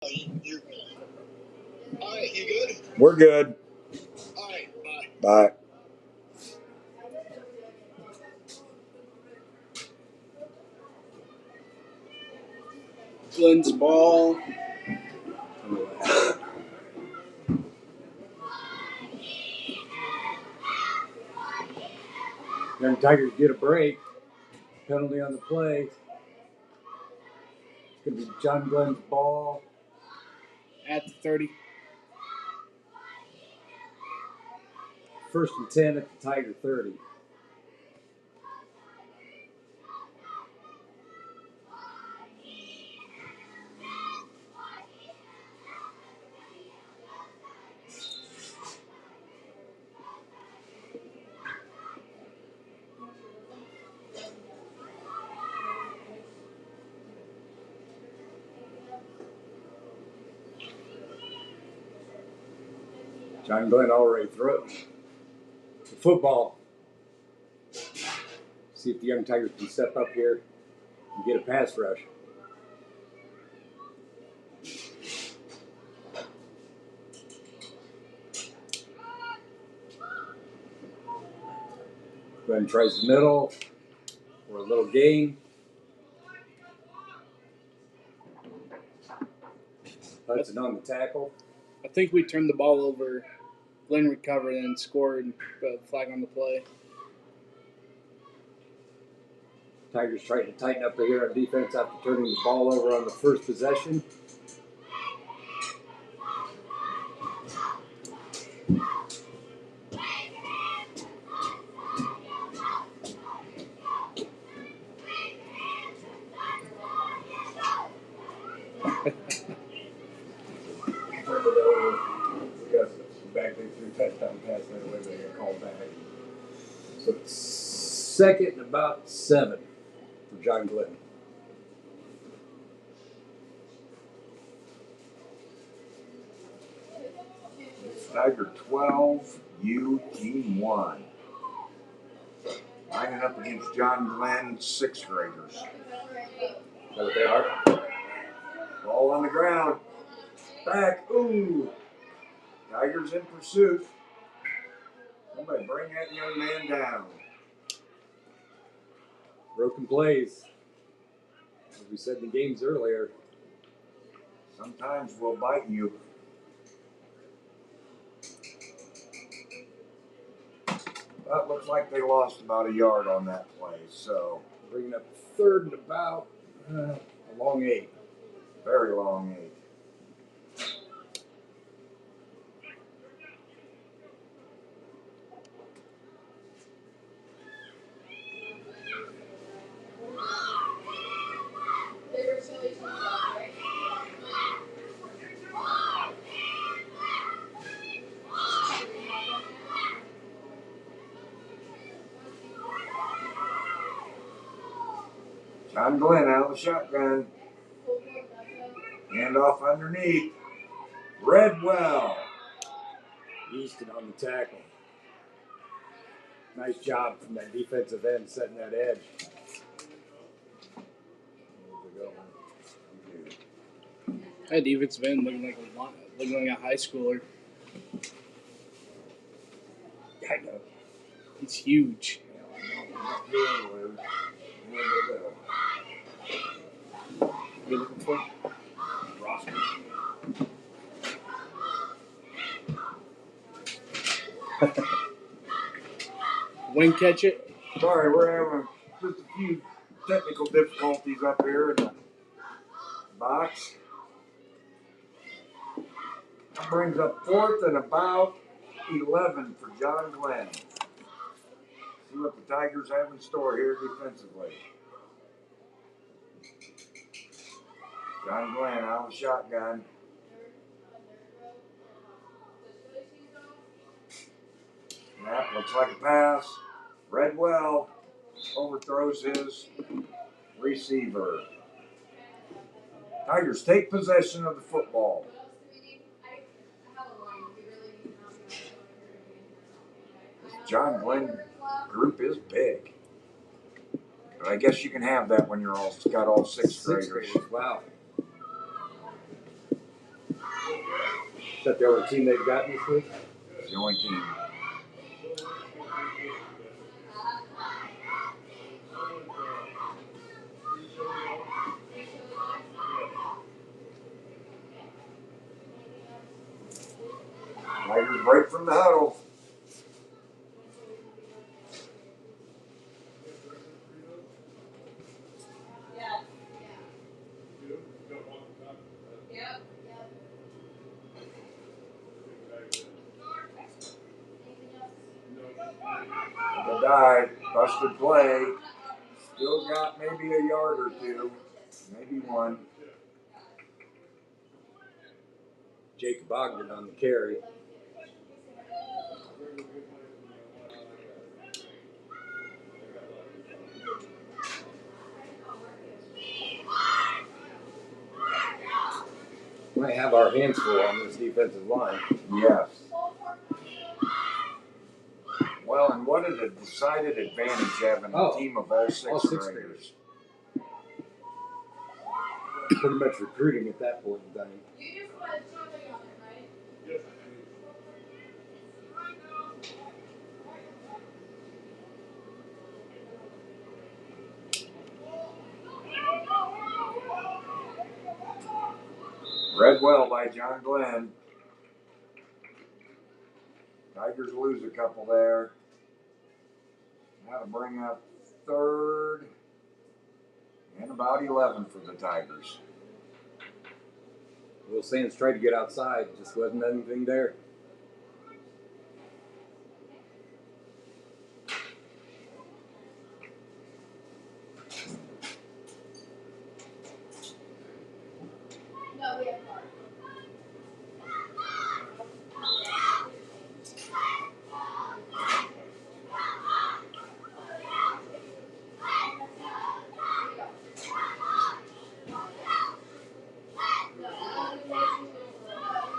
All right, you good? We're good. All right, bye. Bye. Glen's ball. Young Tigers get a break. Penalty on the play. It's going to be John Glen's ball. At the 30. First and 10 at the Tiger 30. John Glen already throws the football. See if the Young Tigers can step up here and get a pass rush. Glen tries the middle for a little gain. Hudson on the tackle. I think we turned the ball over. Glen recovered and scored. Flag on the play. Tigers trying to tighten up here on defense after turning the ball over on the first possession. Back they threw touchdown pass that way, they got called back. So it's second and about 7 for John Glen. Tiger 12, U Team 1. Lining up against John Glen, 6th graders. Is that what they are? Ball on the ground. Back. Ooh. Tigers in pursuit. Somebody bring that young man down. Broken plays. As we said in the games earlier. Sometimes will bite you. But looks like they lost about a yard on that play. So Bringing up third and about a long 8. very long 8. John Glen out of the shotgun. Hand off underneath. Redwell. Easton on the tackle. Nice job from that defensive end setting that edge. That defensive end looking like a high schooler. I know. He's huge. You're looking for? Roster. Wing catch it. Sorry, we're having just a few technical difficulties up here in the box. That brings up 4th and about 11 for John Glen. See what the Tigers have in store here defensively. John Glen out of the shotgun. That looks like a pass. Redwell overthrows his receiver. Tigers take possession of the football. This John Glen group is big. But I guess you can have that when you're got all 6th graders. Wow. Is that the only team they've gotten this week? It's the only team. Tigers break from the huddle. The dive, busted play. Still got maybe a yard or two, maybe one. Jacob Ogden on the carry. Might have our hands full on this defensive line. Yes. Well, and what a decided advantage having a team of all sixth graders. Pretty much recruiting at that point in time. Read well by John Glen. Tigers lose a couple there. Now to bring up third and about 11 for the Tigers. Will Sands tried to get outside, just wasn't anything there.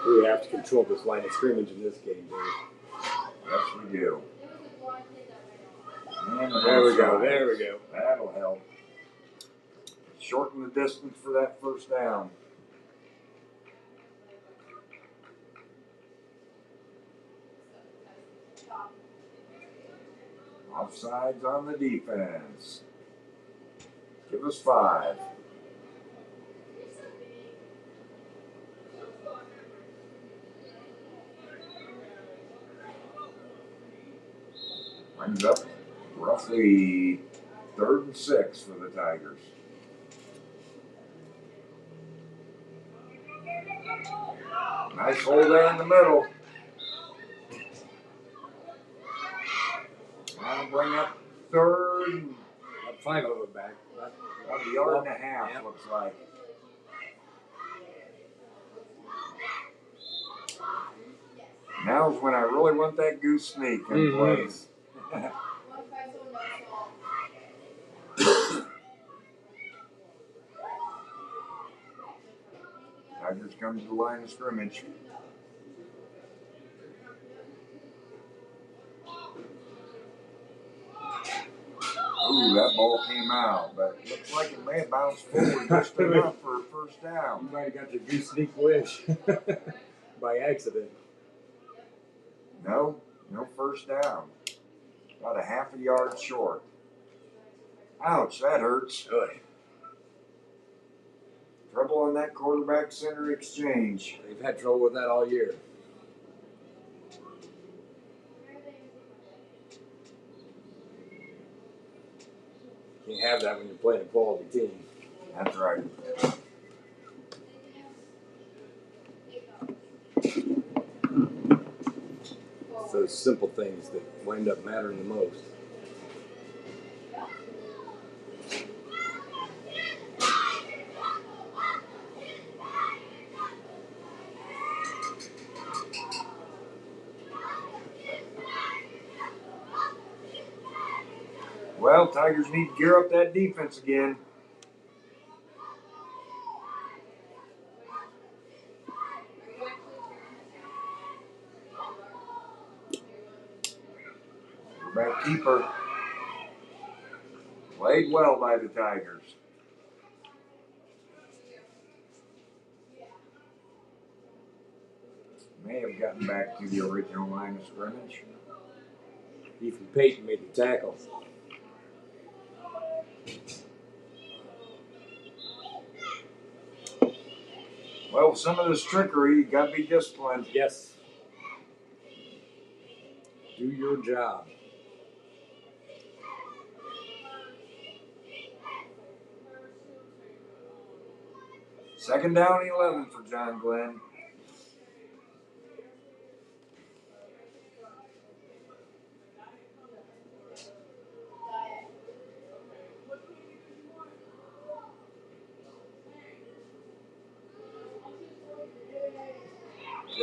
We have to control this line of scrimmage in this game, Dave. Yes, we do. And There we go. There we go. That'll help. Shorten the distance for that first down. Offsides on the defense. Give us 5. Brings up roughly 3rd and 6 for the Tigers. Nice hole there in the middle. Now bring up 3rd. Got 5 of them back. About a yard and a half, looks like. Now's when I really want that goose sneak in place. Tigers come to the line of scrimmage. Ooh, that ball came out, but it looks like it may have bounced forward just enough for a first down. You might have got your goose sneak wish by accident. No first down. About a half a yard short. Ouch, that hurts. Good. Trouble on that quarterback center exchange. They've had trouble with that all year. Can't have that when you're playing a quality team. That's right. It's those simple things that wind up mattering the most. Well, Tigers need to gear up that defense again. Quarterback keeper. Played well by the Tigers. May have gotten back to the original line of scrimmage. Ethan Payton made the tackle. Well, some of this trickery, you got to be disciplined. Yes. Do your job. Second down, 11 for John Glen.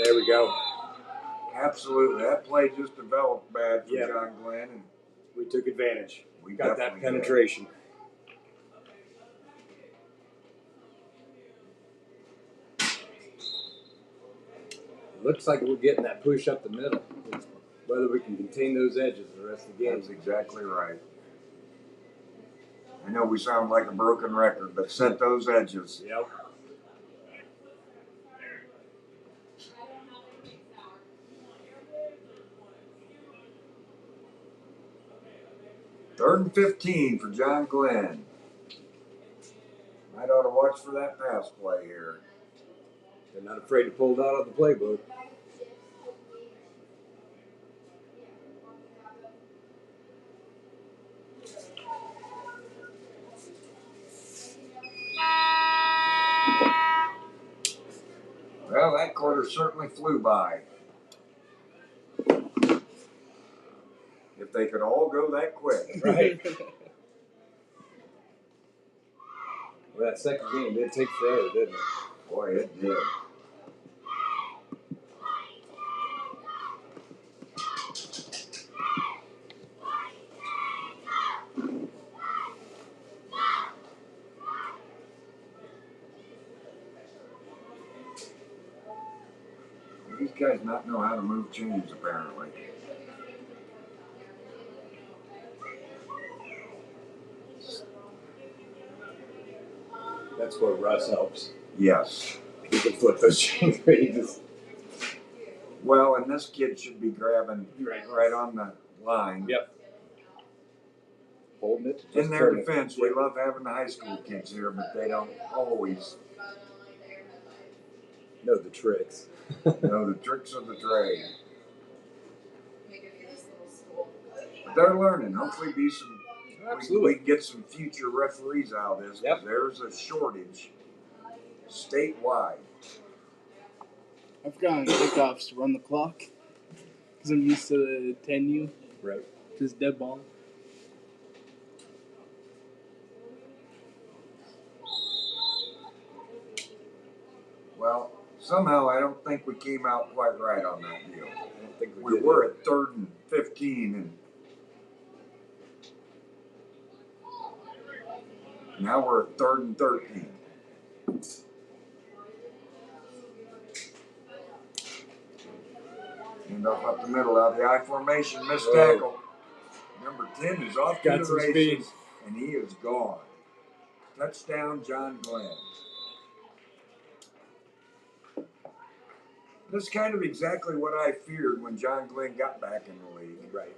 There we go. Absolutely. That play just developed bad for Yep. John Glen. And We took advantage. we Got that definitely penetration. Looks like we're getting that push up the middle. It's whether we can contain those edges the rest of the did. game. That's exactly right. I know we sound like a broken record, but set those edges. Yep. Third and 15 for John Glen. Might ought to watch for that pass play here. They're not afraid to pull it out of the playbook. Well, that quarter certainly flew by. If they could all go that quick. Right. Well, that second game did take forever, didn't it? Boy, it did. These guys not know how to move chains, apparently. That's where Russ helps. Yes. He can flip those chains ranges. Well, and this kid should be grabbing right on the line. Yep. Holding it. In their defense, we love having the high school kids here, but they don't always know the tricks. know the tricks of the trade. But they're learning. Hopefully, be some. We can get some future referees out of this. Yep. There's a shortage statewide. I forgot on kickoffs to run the clock because I'm used to the 10U. Right. Just dead ball. Well, somehow I don't think we came out quite right on that deal. I don't think We were at 3rd and 15, and now we're at 3rd and 13. Hand off up the middle out of the I formation, missed tackle. Number 10 is off to the races, and he is gone. Touchdown, John Glen. This is kind of exactly what I feared when John Glen got back in the league. Right.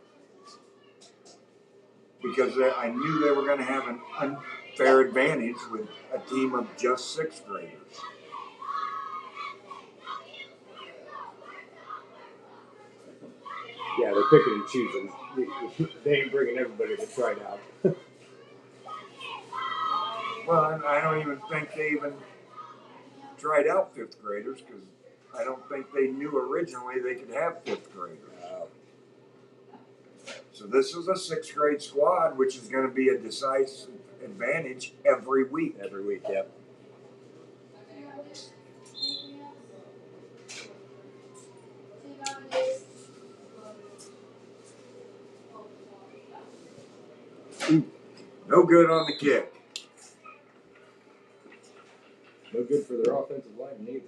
Because I knew they were going to have an unfair advantage with a team of just 6th graders. Yeah, they're picking and choosing. They ain't bringing everybody to try it out. Well, I don't even think they even tried out 5th graders because I don't think they knew originally they could have 5th graders. So this is a 6th grade squad, which is going to be a decisive advantage every week. Every week, yep. No good on the kick. No good for their offensive line either.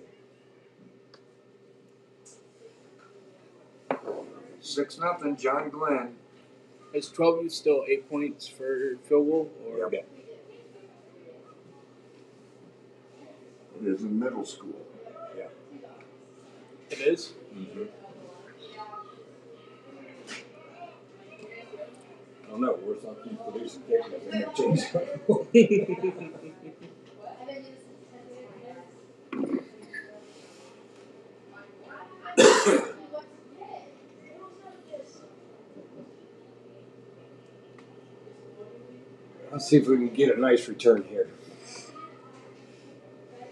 6-0, John Glen. Is 12U still 8 points for field goal? Or? Yep. It is in middle school. Yeah. It is? Mm-hmm. I don't know. We're something producing kickers. They may change. Let's see if we can get a nice return here.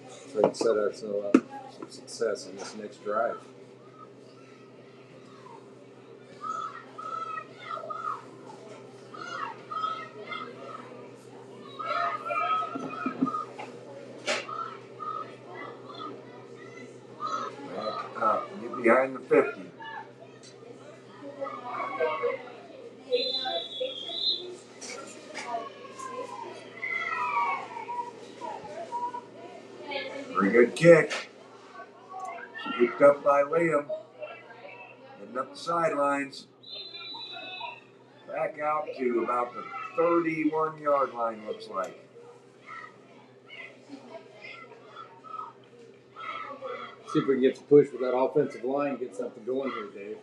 So we can set ourselves up for success in this next drive. Back up. Get behind the 50. Very good kick. Scooped up by Liam. Heading up the sidelines. Back out to about the 31-yard line, looks like. See if we can get the push with that offensive line, get something going here, Dave.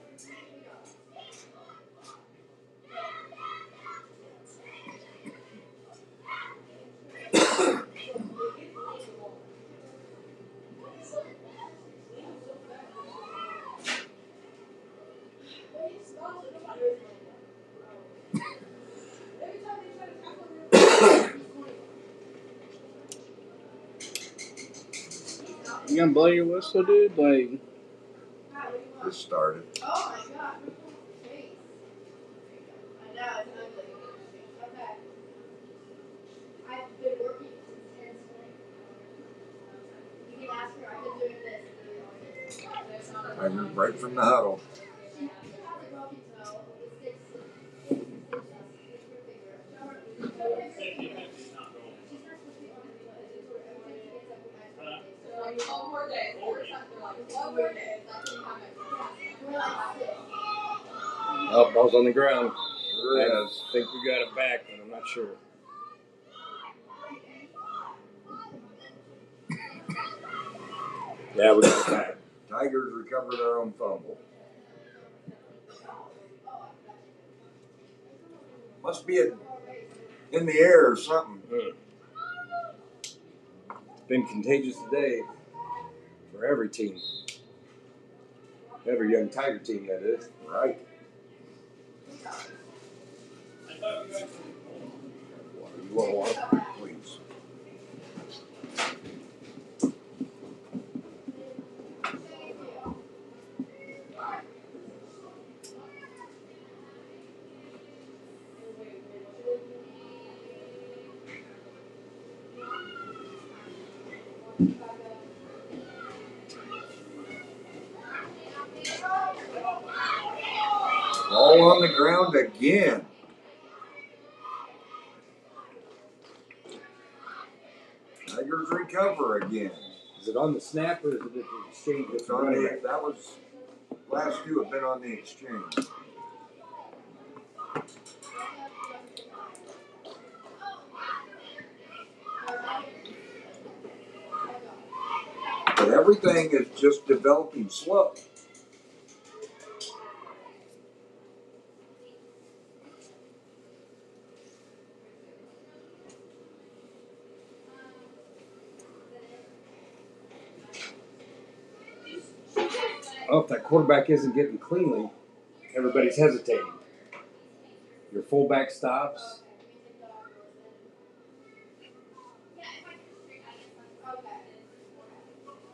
You gonna blow your whistle, dude? Like, Just started. Oh my god. I know, it's ugly. Okay. I've been working since 10 You can ask her, I've been doing this. I moved right from the huddle. One more day. One more day. Oh, ball's on the ground. Sure is. I think we got it back, but I'm not sure. Yeah, we got it back. Tigers recover their own fumble. Must be in the air or something. It's been contagious today for every team. Every young Tiger team, that is. Right. You want water? Please. All on the ground again. Tigers recover again. Is it on the snap or is it at the exchange? It's on the, that was, last two have been on the exchange. But everything is just developing slow. Oh, if that quarterback isn't getting cleanly, everybody's hesitating. Your fullback stops.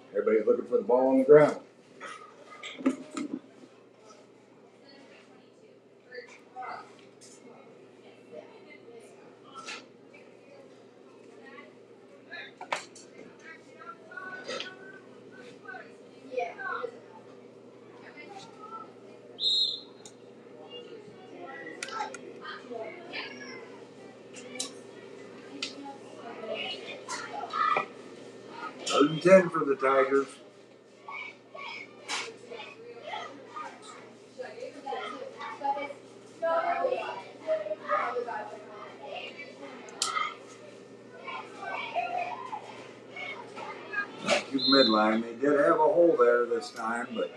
Everybody's looking for the ball on the ground. Third and 10 for the Tigers. Back to midline. They did have a hole there this time, but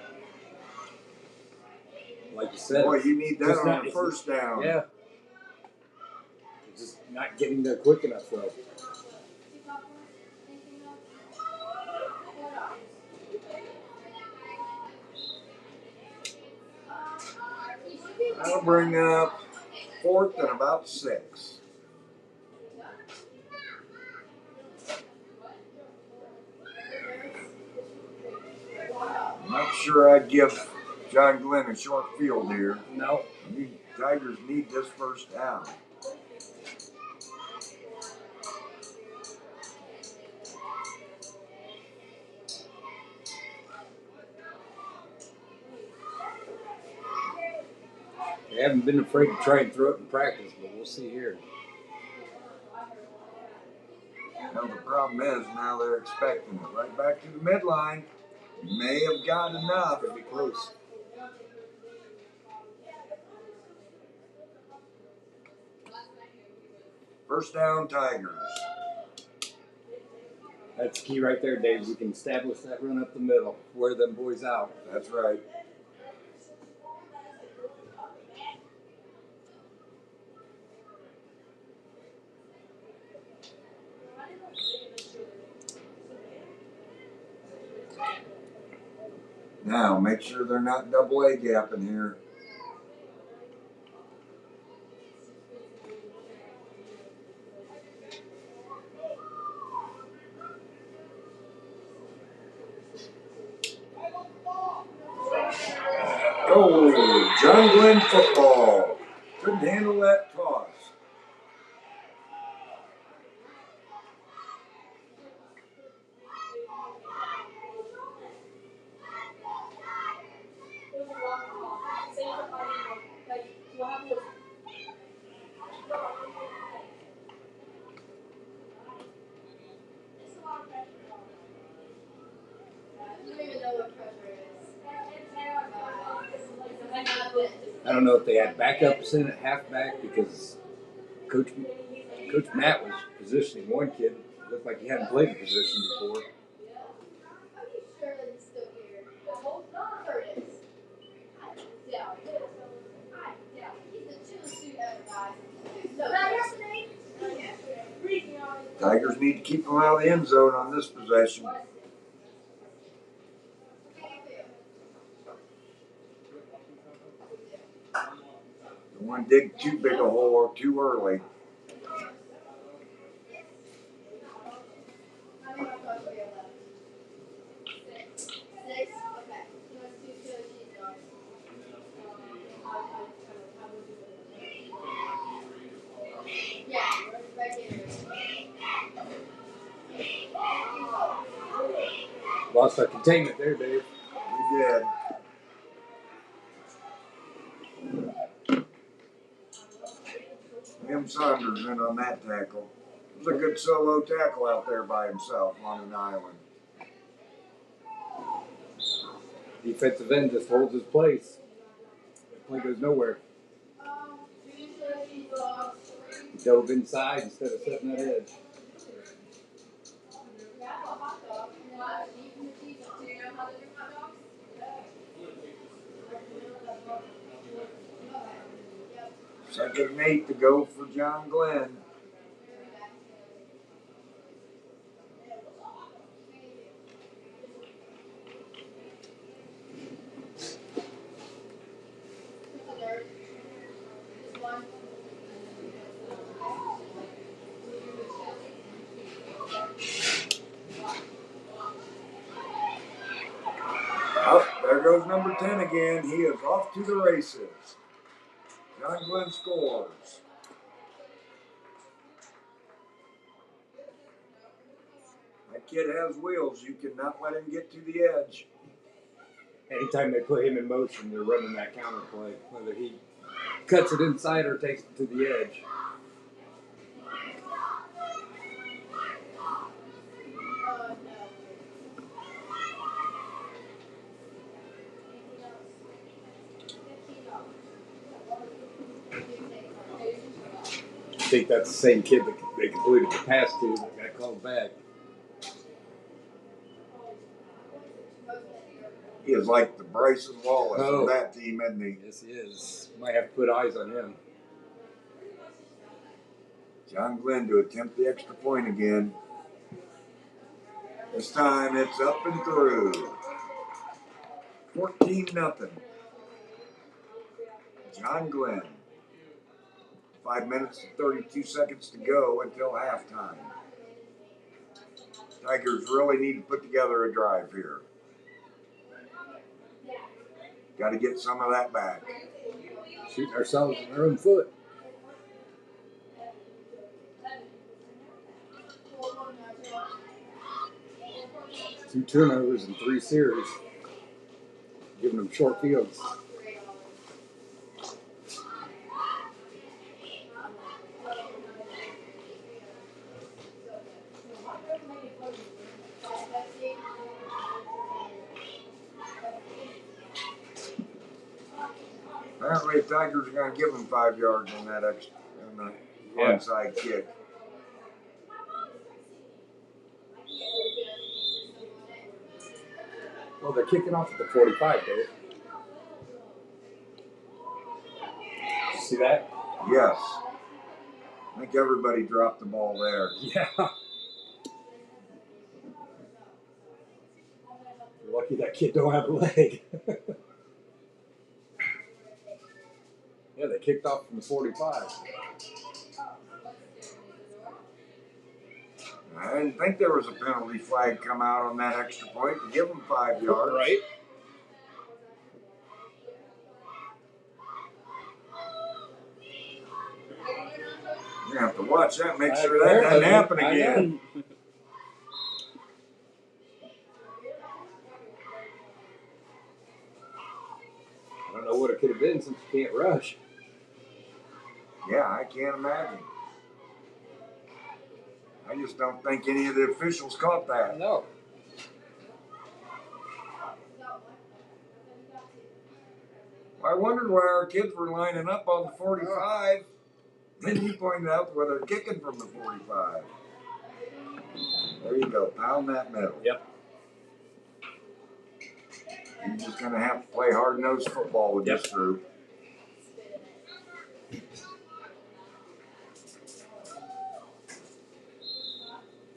like you said. Boy, you need that just on not- the first down. Yeah. It's just not getting there quick enough, though. That'll bring up 4th and about 6. I'm not sure I'd give John Glen a short field here. No. Tigers need this first down. They haven't been afraid to try and throw it in practice, but we'll see here. Now the problem is now they're expecting it right back to the midline. May have got enough. It'll be close. First down, Tigers. That's the key right there, Dave. We can establish that run up the middle, wear them boys out. That's right. Now, make sure they're not double A gapping here. Oh, John Glen football. Couldn't handle that toss. I don't know if they had backups in at halfback because Coach Matt was positioning one kid. Looked like he hadn't played the position before. Tigers need to keep them out of the end zone on this possession. Don't want to dig too big a hole too early. Lost our containment there, Dave. We did. Tim Saunders in on that tackle. It was a good solo tackle out there by himself on an island. Defensive end just holds his place. The play goes nowhere. He dove inside instead of setting that edge. Second and 8 to go for John Glen. Oh, there goes number 10 again. He is off to the races. John Glen scores. That kid has wheels. You cannot let him get to the edge. Anytime they put him in motion, they're running that counter play, whether he cuts it inside or takes it to the edge. I think that's the same kid that they completed the pass to that got called back. He is like the Bryson Wallace Oh. of that team, isn't he? Yes, he is. Might have to put eyes on him. John Glen to attempt the extra point again. This time it's up and through. 14-0. John Glen. 5 minutes and 32 seconds to go until halftime. Tigers really need to put together a drive here. Got to get some of that back. Shooting ourselves in our own foot. 2 turnovers in 3 series. Giving them short fields. Apparently, the Tigers are going to give them 5 yards on that extra on the onside kick. Well, they're kicking off at the 45, Dave. Did you see that? Yes. I think everybody dropped the ball there. Yeah. You're lucky that kid don't have a leg. Yeah, they kicked off from the 45. I didn't think there was a penalty flag come out on that extra point to give them 5 yards. Right. You have to watch that, make sure that doesn't happen again. I don't know what it could have been since you can't rush. Yeah, I can't imagine. I just don't think any of the officials caught that. No. I wondered why our kids were lining up on the 45. Then you pointed out where they're kicking from the 45. There you go, pound that middle. Yep. You're just going to have to play hard-nosed football with this group.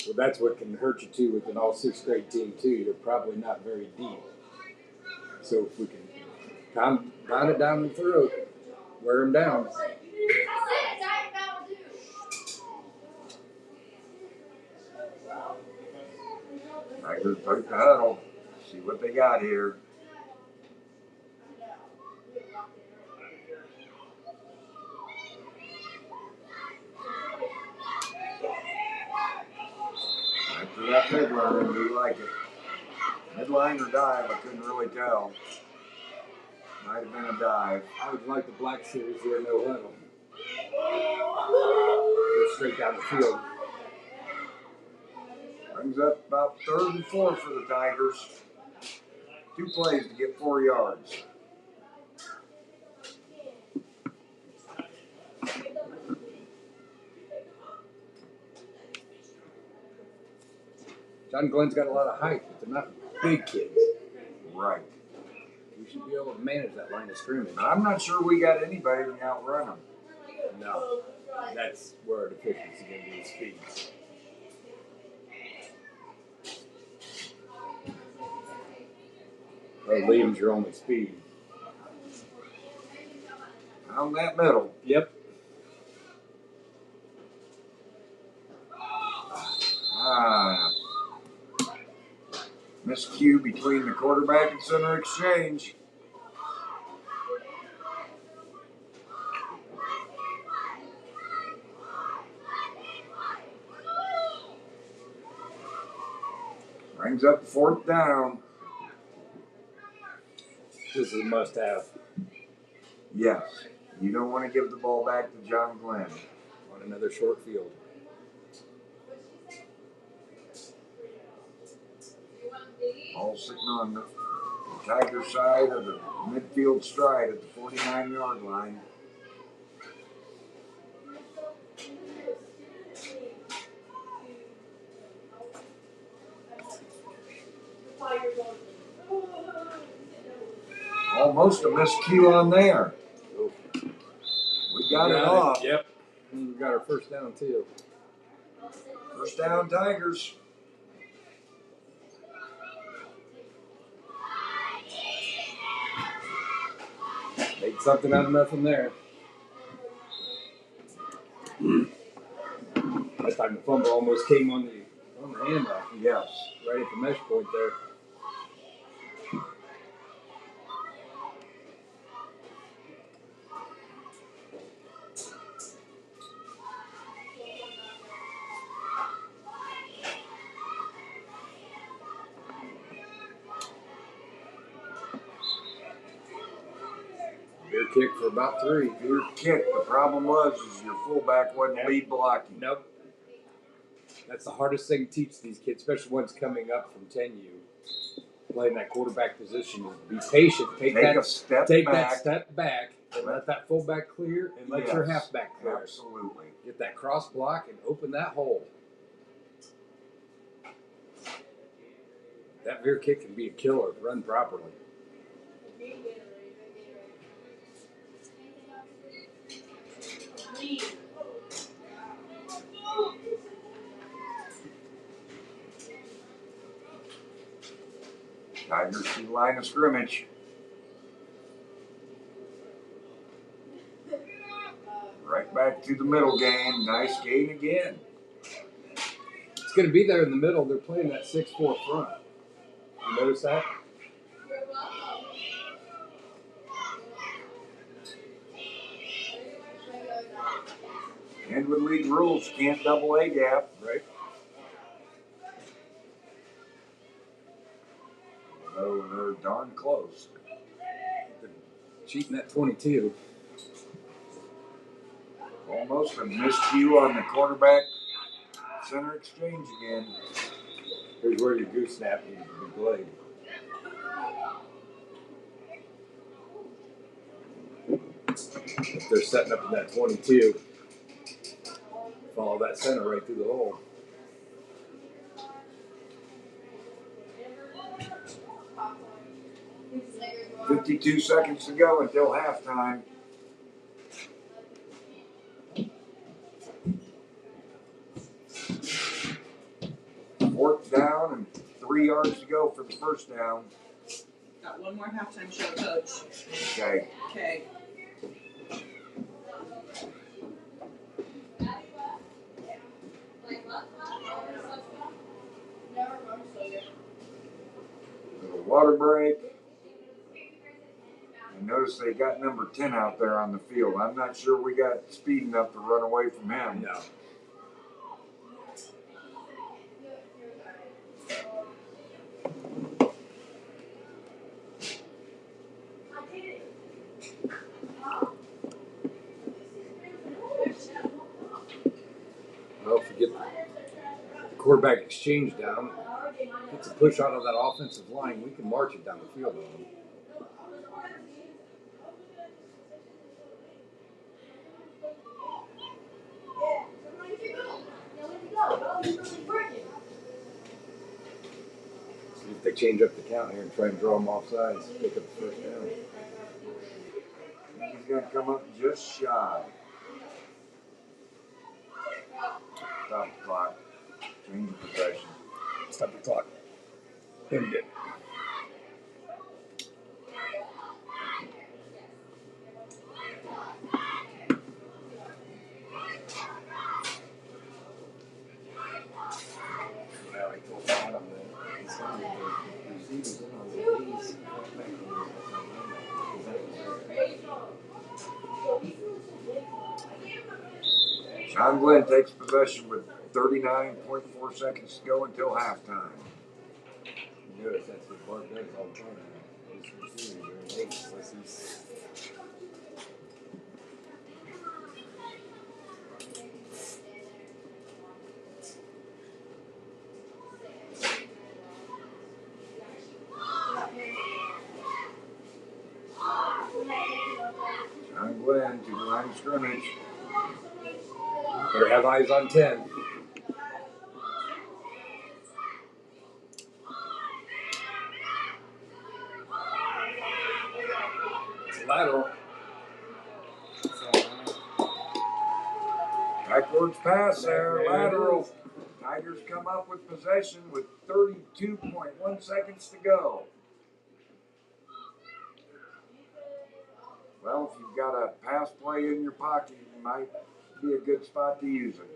Well, that's what can hurt you, too, with an all-6th grade team, too. You're probably not very deep. So if we can pound it down the throat, wear them down. Tigers break the huddle. See what they got here. After that headline, we like it. Headline or dive, I couldn't really tell. Might have been a dive. I would like the Black Series there, no huddle. Go straight down the field. Brings up about 3rd and 4 for the Tigers. 2 plays to get 4 yards. John Glen's got a lot of height, but they're not big kids. Right. We should be able to manage that line of scrimmage. I'm not sure we got anybody to outrun them. No. That's where our deficiency is going to be, speed. Well, Liam's your only speed. On that middle. Yep. Miscue between the quarterback and center exchange. Brings up 4th down. This is a must-have. Yes. You don't want to give the ball back to John Glen. On another short field. All sitting on the Tiger side of the midfield stride at the 49-yard line. Almost a miscue on there. We got it off. Yep. And we got our first down, too. First down, Tigers. Made something out of nothing there. That time the fumble almost came on the handoff. Yes. Right at the mesh point there. Beer kick for about 3. Beer kick. The problem is your fullback wasn't lead blocking. Nope. That's the hardest thing to teach these kids, especially ones coming up from 10U. Playing that quarterback position is be patient. Take that step back and let that fullback clear and let your halfback clear. Absolutely. Get that cross block and open that hole. That veer kick can be a killer if run properly. Tigers to the line of scrimmage. Right back to the middle game. Nice gain again. It's going to be there in the middle. They're playing that 6-4 front. You notice that? And with league rules, can't double A gap. Right. Although they're darn close. They're cheating that 22. Almost a miscue on the quarterback center exchange again. Here's where your goose snap needs to be played. If they're setting up in that 22, follow that center right through the hole. $52 seconds to go until halftime. Fourth down and 3 yards to go for the first down. Got one more halftime show, Coach. Okay. Okay. Little water break. And notice they got number 10 out there on the field. I'm not sure we got speed enough to run away from him. No. Well, if we get the quarterback exchange down, gets a push out of that offensive line, we can march it down the field on them. See if they change up the count here and try and draw them off sides, pick up the first down. He's going to come up just shy. Stop the clock. Change of possession. Stop the clock. There we go. John Glen takes possession with 39.4 seconds to go until halftime. You notice that's what Bart does all the time. His receivers are in eight unless he's... John Glen to the line of scrimmage. Better have eyes on 10. Lateral. Backwards pass there, lateral. Tigers come up with possession with 32.1 seconds to go. Well, if you've got a pass play in your pocket, it might be a good spot to use it.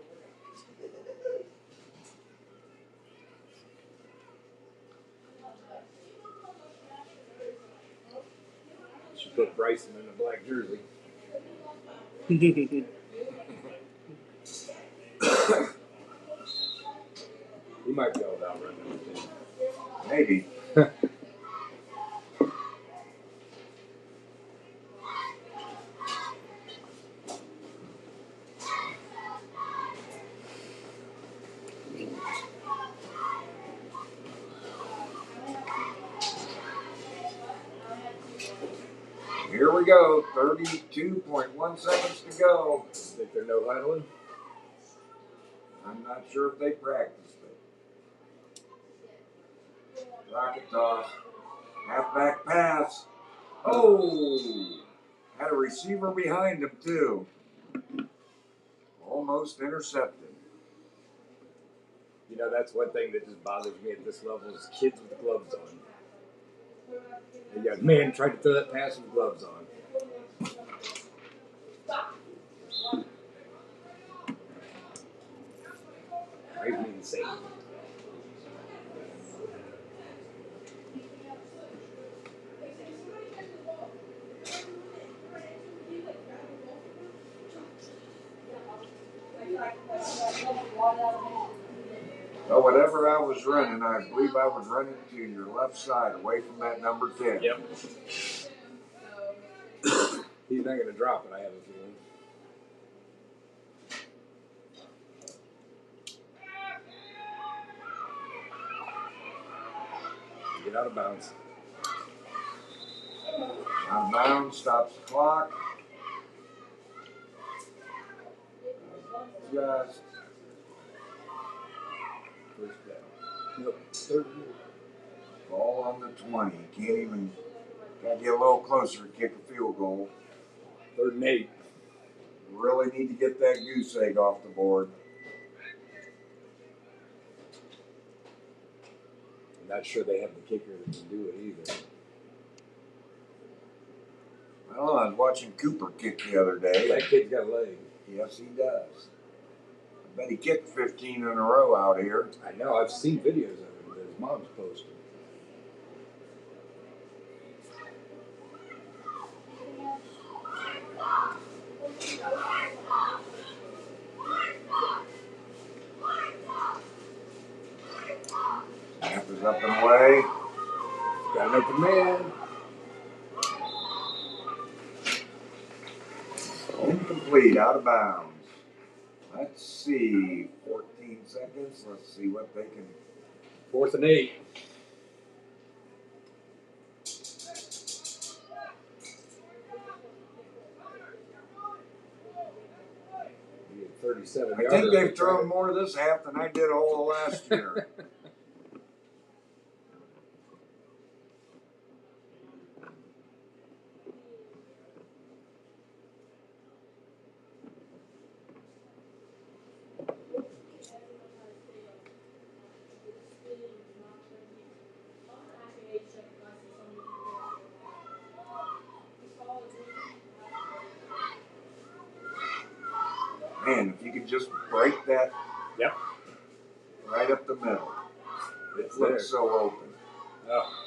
Should put Bryson in a black jersey. He might be able to outrun him. Maybe. Here we go, 32.1 seconds to go. Think they're no huddling? I'm not sure if they practiced it. Rocket toss. Halfback pass. Oh! Had a receiver behind him, too. Almost intercepted. You know, that's one thing that just bothers me at this level is kids with gloves on. And yeah, man tried to throw that pass with gloves on. Drives me insane. So whatever I was running, I believe I was running to your left side, away from that number 10. Yep. He's not going to drop it, I have a feeling. Get out of bounds. Out of bounds, stops the clock. Just First down. Nope. Third. ball on the 20. Can't even, got to get a little closer to kick a field goal. 3rd and 8. Really need to get that goose egg off the board. I'm not sure they have the kicker that can do it either. I don't know, I was watching Cooper kick the other day. That kid's got a leg. Yes, he does. I bet he kicked 15 in a row out here. I know, I've seen videos of him that his mom's posted. Snap is up and away. Got an open man. Incomplete, out of bounds. Let's see, 14 seconds. Let's see what they can. 4th and 8. 37 I think they've thrown more this half than I did all of last year. Man, if you could just break that Yep. right up the middle. It It's there. looks so open. Oh.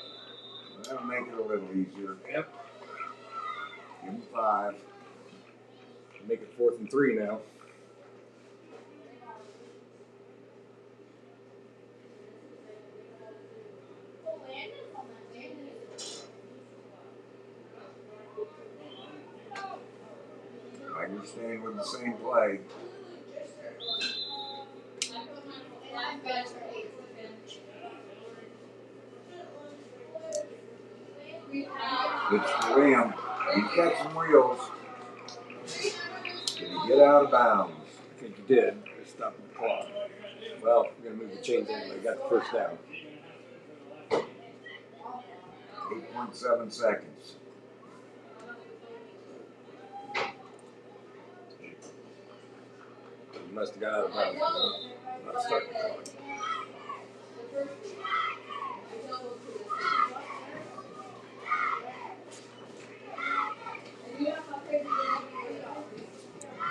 That'll make it a little easier. Yep. Give him 5. Make it 4th and 3 now. Tigers staying with the same play. It's for him. He's got some wheels. Did he get out of bounds? I think you did. Just stop the clock. Well, we're going to move the chains anyway. Got the first down. 8.7 seconds. must have got out of bounds. Not starting the clock.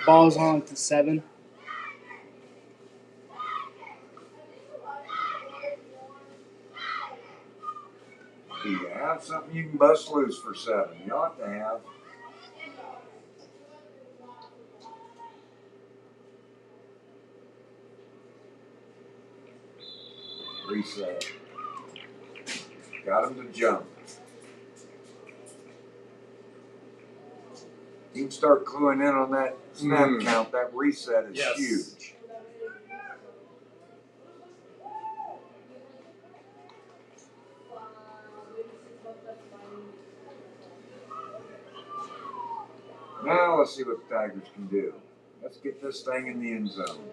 Ball's on to 7. Do you have something you can bust loose for 7? You ought to have. Reset. Got him to jump. You can start cluing in on that snap count. That reset is huge. Now let's see what the Tigers can do. Let's get this thing in the end zone.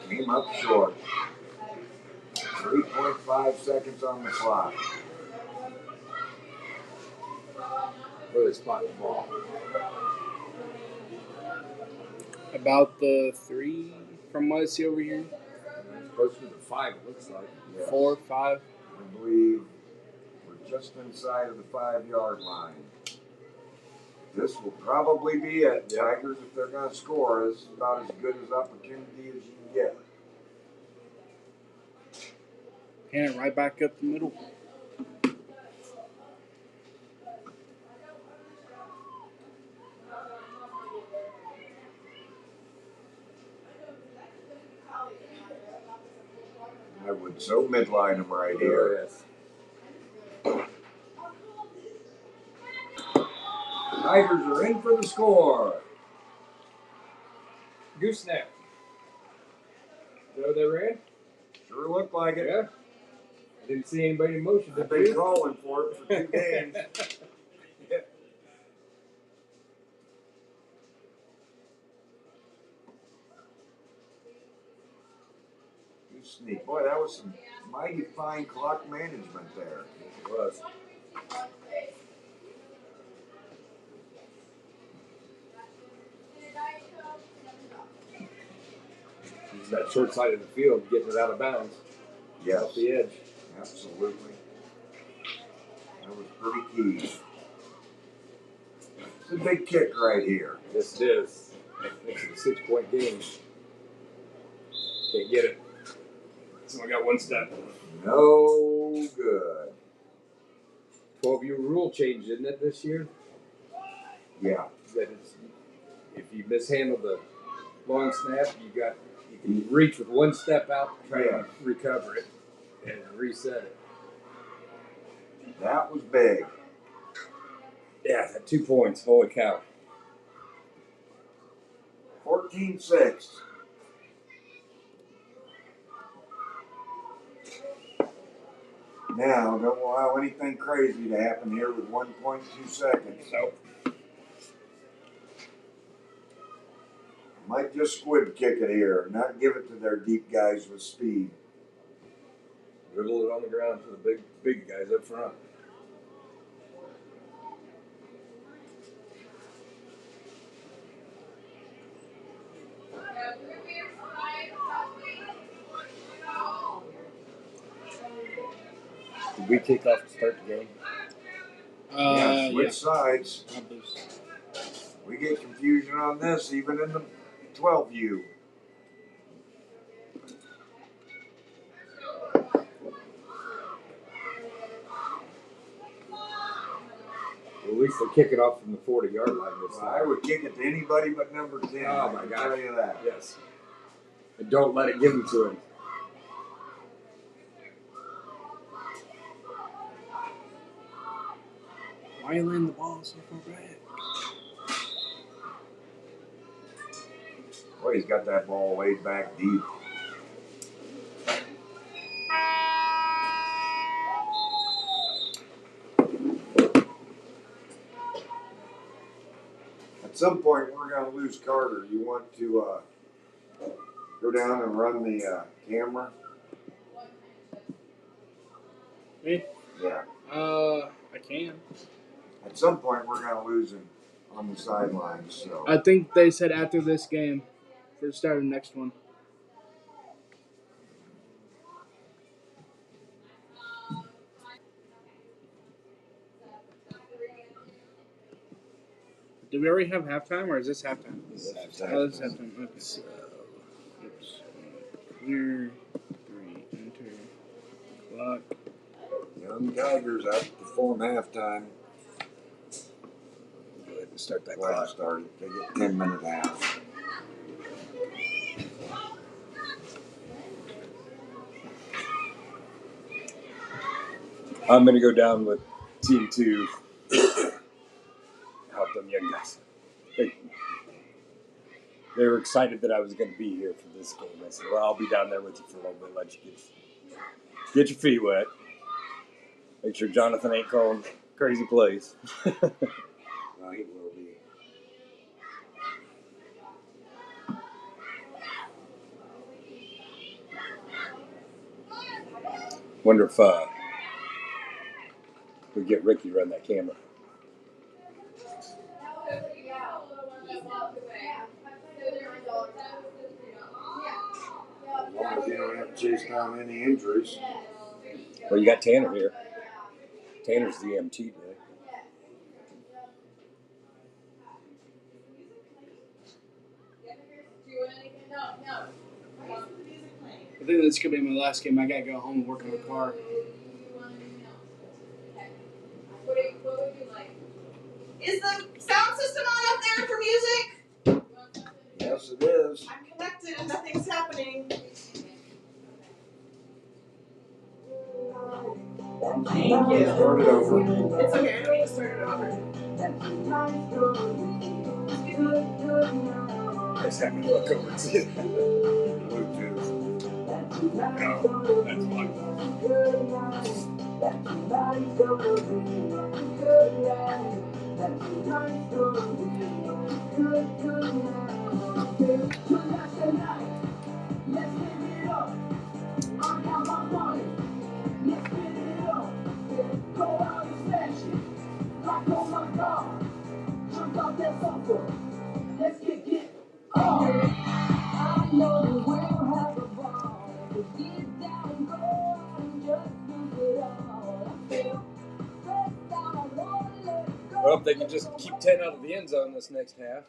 Came up short. 3.5 seconds on the clock. Where they spot the ball? About the 3 from what I see over here. Closer to 5, it looks like. Yes. 4, 5. I believe we're just inside of the 5-yard line. This will probably be it. Tigers, if they're going to score, this is about as good as opportunity as you can get. And right back up the middle. I would so midline him right here. Yes. Tigers are in for the score. Goose snap. Is that what they ran? Sure looked like it. Yeah. I didn't see anybody in motion. I've been calling for it for 2 games. Yeah. Good sneak. Boy, that was some mighty fine clock management there. It was. He's that short side of the field, getting it out of bounds. Yes. Off the edge. Absolutely. That was pretty key. It's a big kick right here. Yes, it is. It's a 6-point game. Can't get it. It's only got 1 step. No good. 12-year rule change, isn't it, this year? Yeah. That it's, if you mishandle the long snap, you can reach with 1 step out, try to recover it, and reset it. That was big. Yeah, 2 points. Holy cow. 14-6. Now, don't allow anything crazy to happen here with 1.2 seconds. Nope. Might just squib kick it here, not give it to their deep guys with speed. Dribble it on the ground to the big guys up front. Did we kick off to start the game? Switch sides. We get confusion on this even in the 12U. Well, at least they're kicking off from the 40-yard line this time. I would kick it to anybody but number 10. Oh, my I can God. tell you that. Yes. And don't let it give them to him. Why are you letting the ball so far back? Boy, he's got that ball laid back deep. At some point, we're going to lose Carter. You want to go down and run the camera? Me? Yeah. I can. At some point, we're going to lose him on the sidelines. So I think they said after this game for the start of the next one. Did we already have halftime, or is this halftime? this is Oh, this is halftime. halftime. Okay. Oops. Clear. 3. Enter. Clock. Young Tigers out to perform halftime. Go ahead and start that Go ahead and clock. start it. They get 10-minute half. I'm going to go down with Team 2. Help them young guys. They were excited that I was going to be here for this game. I said, well, I'll be down there with you for a little bit, let you get your feet wet. Make sure Jonathan ain't calling crazy plays. Well, he will be. Wonder if we get Ricky to run that camera. As long as you don't have to chase down any injuries. Well, you got Tanner here. Tanner's the EMT today. I think this could be my last game. I gotta go home and work on the car. Is the sound system on up there for music? Yes, it is. I'm connected and nothing's happening. Thank you. Start it over. It's okay, I don't need to start it over. I just happened to look over and see it. Bluetooth. No, that's fine. Let's get it on. I know we'll have a ball. Get down and go and just lose it all. I feel pressed down, I wanna let it go. Well, if they can just keep 10 out of the end zone this next half.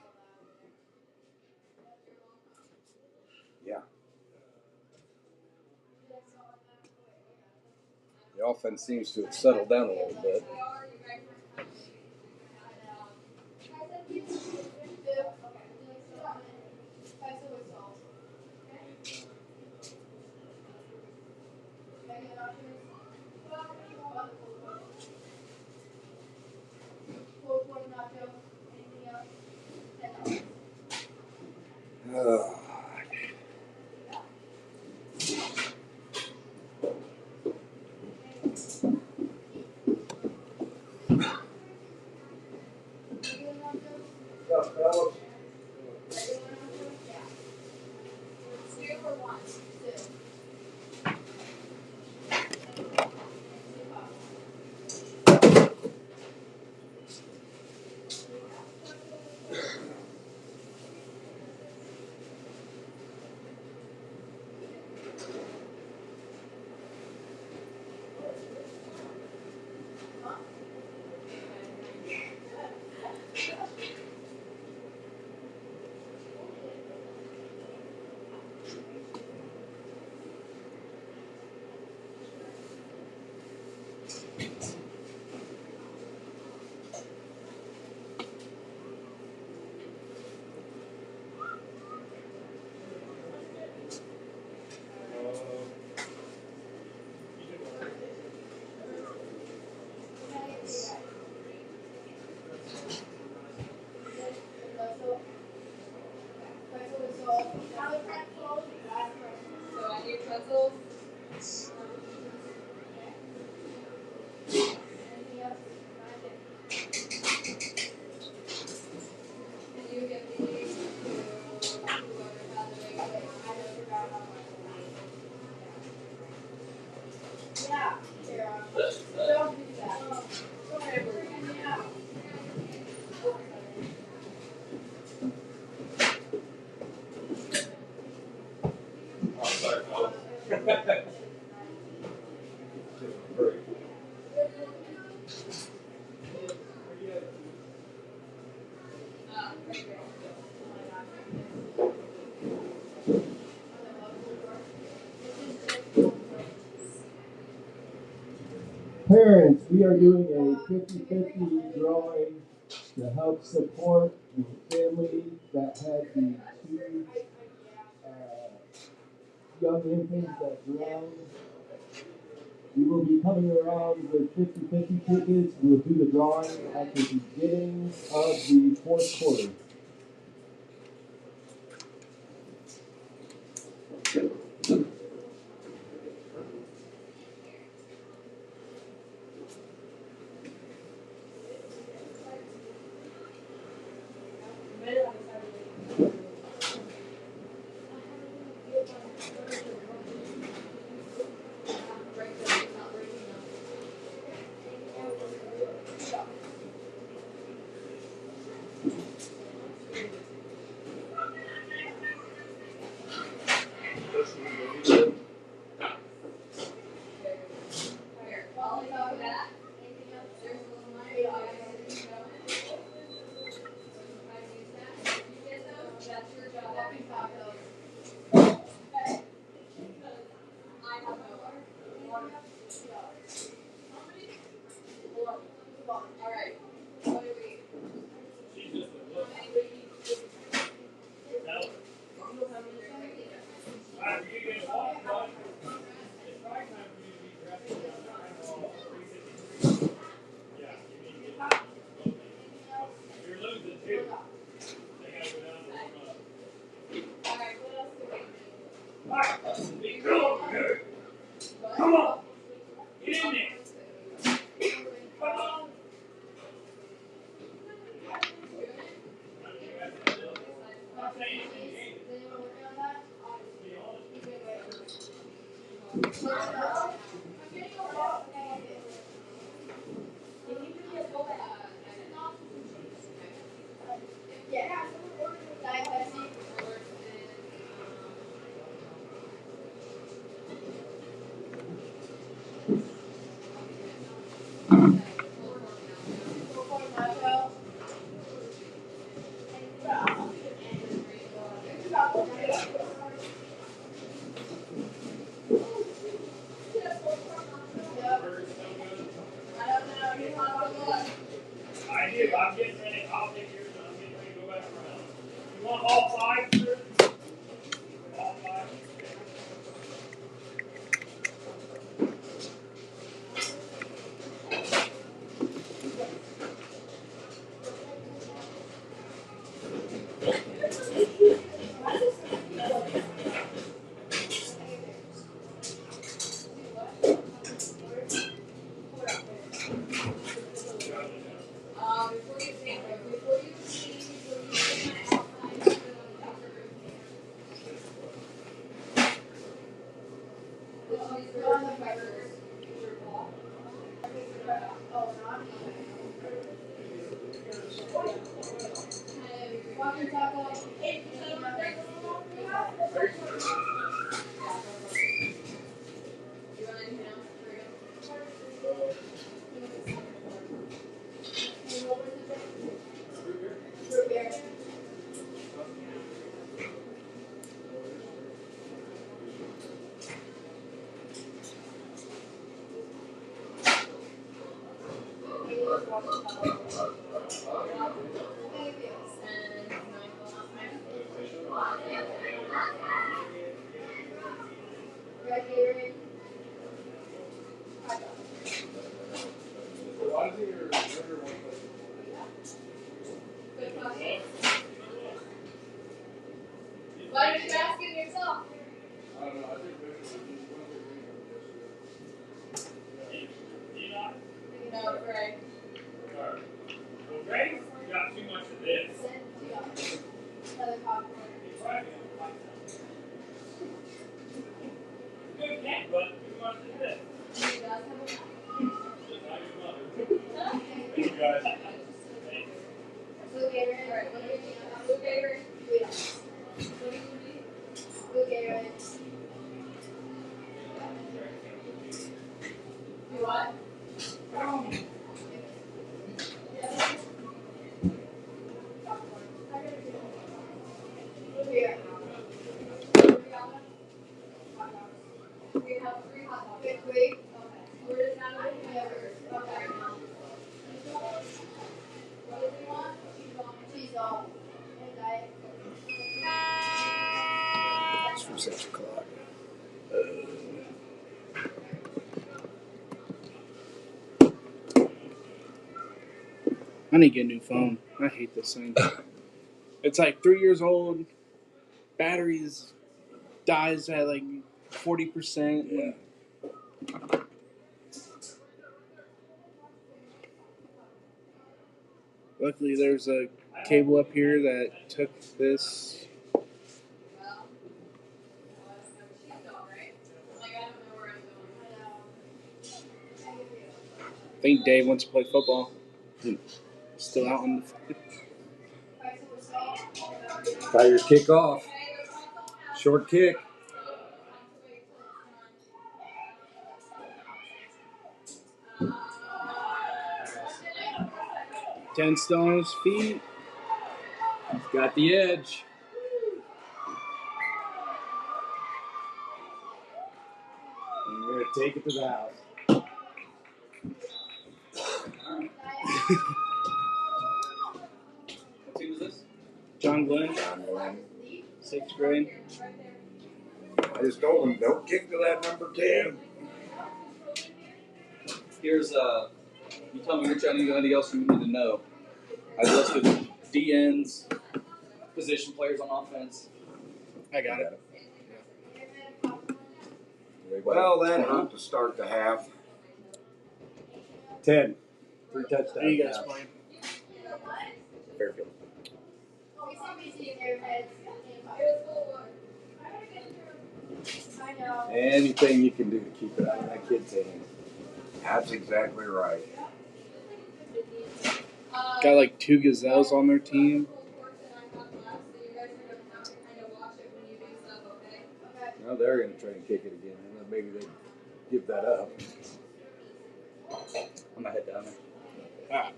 Yeah. The offense seems to have settled down a little bit. Parents, we are doing a 50-50 drawing to help support the family that had the two young infants that drowned. We will be coming around with 50-50 tickets. We'll do the drawing at the beginning of the fourth quarter. Come on! Get in there! Come on! I do. I'm getting ready. I'll take yours and I'm getting ready to go back around. You want all five, sir? All five? Why did you ask it yourself? I don't know. I think No, Greg. well, Greg, you got too much of this. Another popcorn. Good catch. We have 3 hot dogs. Okay, wait. Okay. We're just not going to okay. What does he want? Cheese dog. And diet. It's for 6 o'clock. I need to get a new phone. I hate this thing. It's like 3 years old. Batteries dies at like 40%. Yeah. Luckily, there's a cable up here that took this. I think Dave wants to play football. Still out on the. Tigers kick off. Short kick. Ten still on his feet. He's got the edge. And we're going to take it to the house. What team is this? John Glen, John Glen. 6th grade. I just told him, don't kick to that number 10. Here's you tell me Rich, anything else you need to know. I listed DNs, position players on offense. I got it. Well, that hurt to start the half. 10. 3 touchdowns. Who you guys playing? Fairfield. I know. Anything you can do to keep it out of that kid's hand. That's exactly right. Got like 2 gazelles on their team. Now they're going to try and kick it again. And then maybe they give that up. I'm gonna head down there. Ah.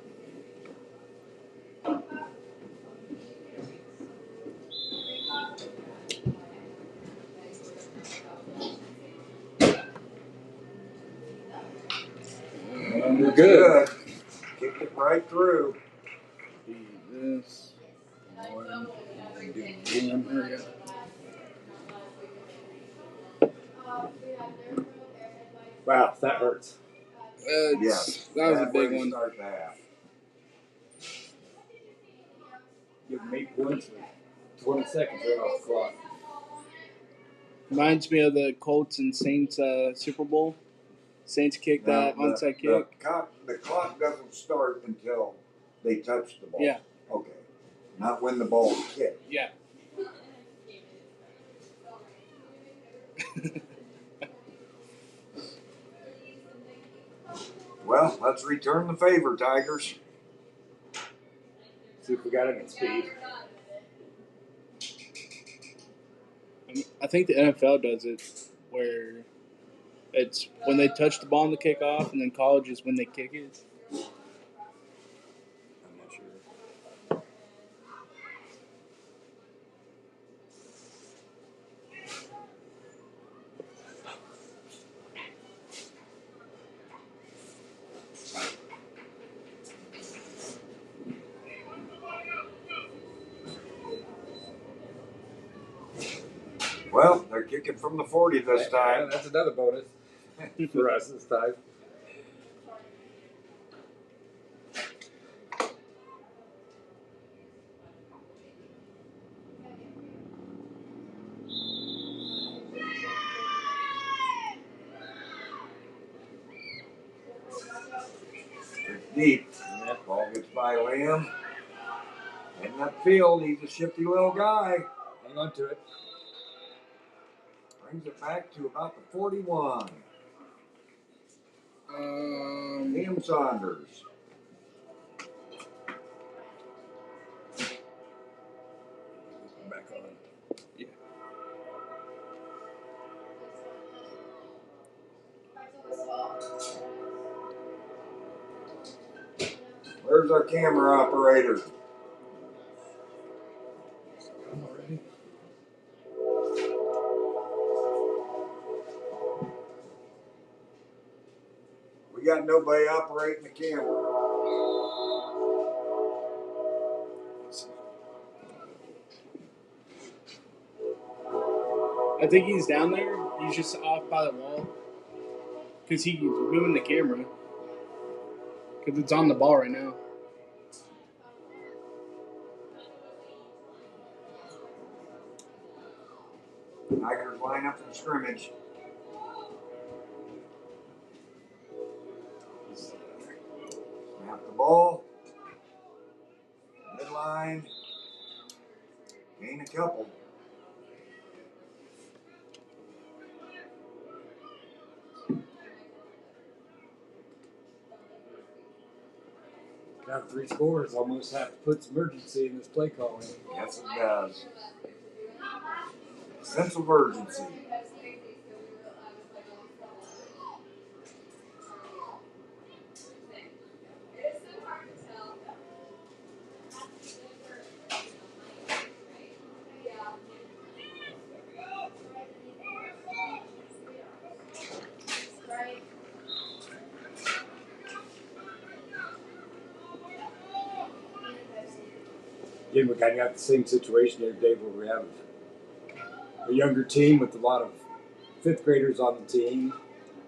And We're it's good. Kicked it right through. This. And do it again. There we go. Wow, that hurts. Yes. That was a Bad way big to one. Start the half. Give them 8 points with 20 seconds right off the clock. Reminds me of the Colts and Saints Super Bowl. Saints kicked that Now, onside kick. The clock doesn't start until they touch the ball. Yeah. Okay. Not when the ball is kicked. Yeah. Well, let's return the favor, Tigers. See if we got any speed. I think the NFL does it where it's when they touch the ball in the kickoff, and then college is when they kick it. I'm not sure. Well, they're kicking from the 40 this time. That's another bonus for us this time. It's deep. That ball gets by Liam. In that field, he's a shifty little guy. Hang on to it. Brings it back to about the 41. Liam Saunders. Back on. Yeah. Where's our camera operator? got nobody operating the camera. I think he's down there. He's just off by the wall. Because he's moving the camera. Because it's on the ball right now. Tigers line up from scrimmage. Snap the ball. Midline. Gain a couple. Got 3 scores. Almost have to put some urgency in this play calling. Yes, it does. Sense of urgency. Again, we kind of got the same situation here, Dave, where we have a younger team with a lot of 5th graders on the team.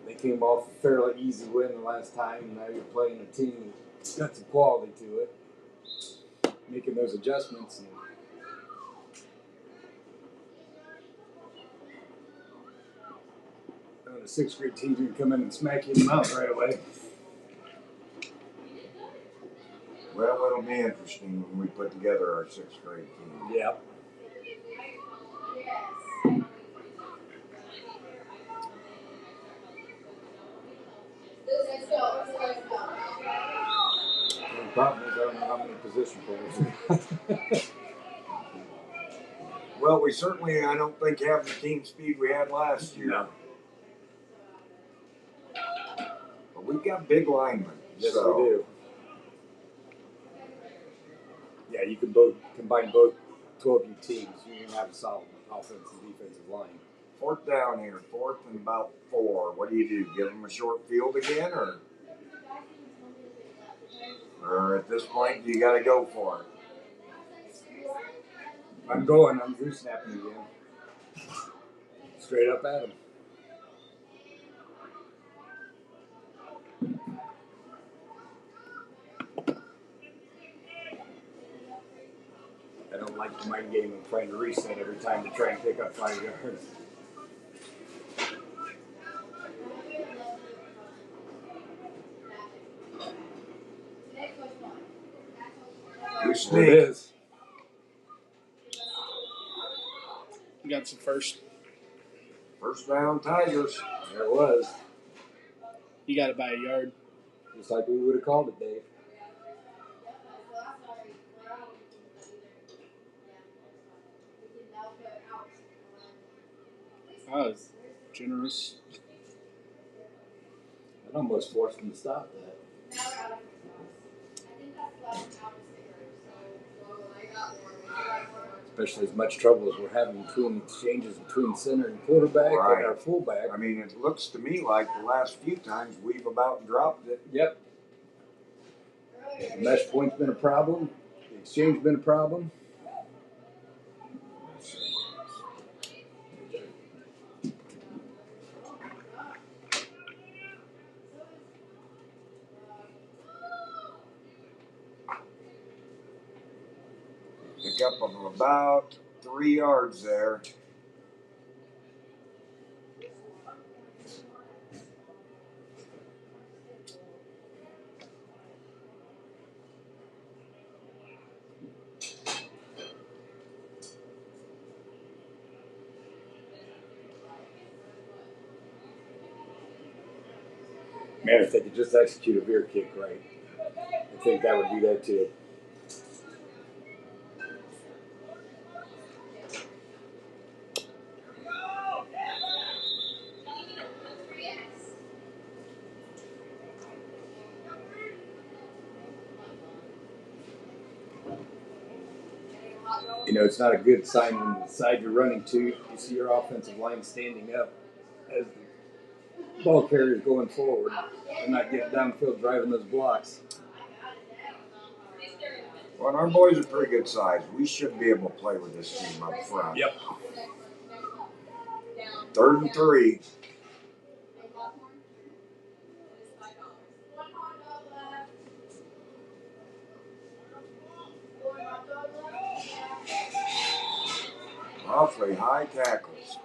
They came off a fairly easy win the last time, and now you're playing a team that's got some quality to it. Making those adjustments. And the 6th grade team's going to come in and smack you in the mouth right away. Well, it'll be interesting when we put together our 6th grade team. Yeah. Let's go. The problem is I don't know how many position players. Well, we certainly, I don't think, have the team speed we had last year. No. But we've got big linemen. Yes, so. we do. Yeah, you can both combine both 12U teams. You can have a solid offensive and defensive line. 4th down here, 4th and about 4. What do? Give them a short field again, or at this point, you got to go for it? I'm going. I'm Drew snapping again. Straight up at him. I don't like the mind game of trying to reset every time to try and pick up 5 yards. There it is. We got some first down Tigers. There it was. You got it by a yard. Just like we would have called it, Dave. That was generous. It almost forced him to stop that. Especially as much trouble as we're having between exchanges between center and quarterback and our fullback. I mean, it looks to me like the last few times we've about dropped it. Yep. The mesh point's been a problem. The exchange's been a problem. Pick up of about 3 yards there. Man, if they could just execute a veer kick right, I think that would do that too. You know, it's not a good sign when the side you're running to, you see your offensive line standing up as the ball carrier is going forward. They're not getting downfield driving those blocks. Well, our boys are pretty good size. We should be able to play with this team up front. Yep. 3rd and 3. Awfully high tackles.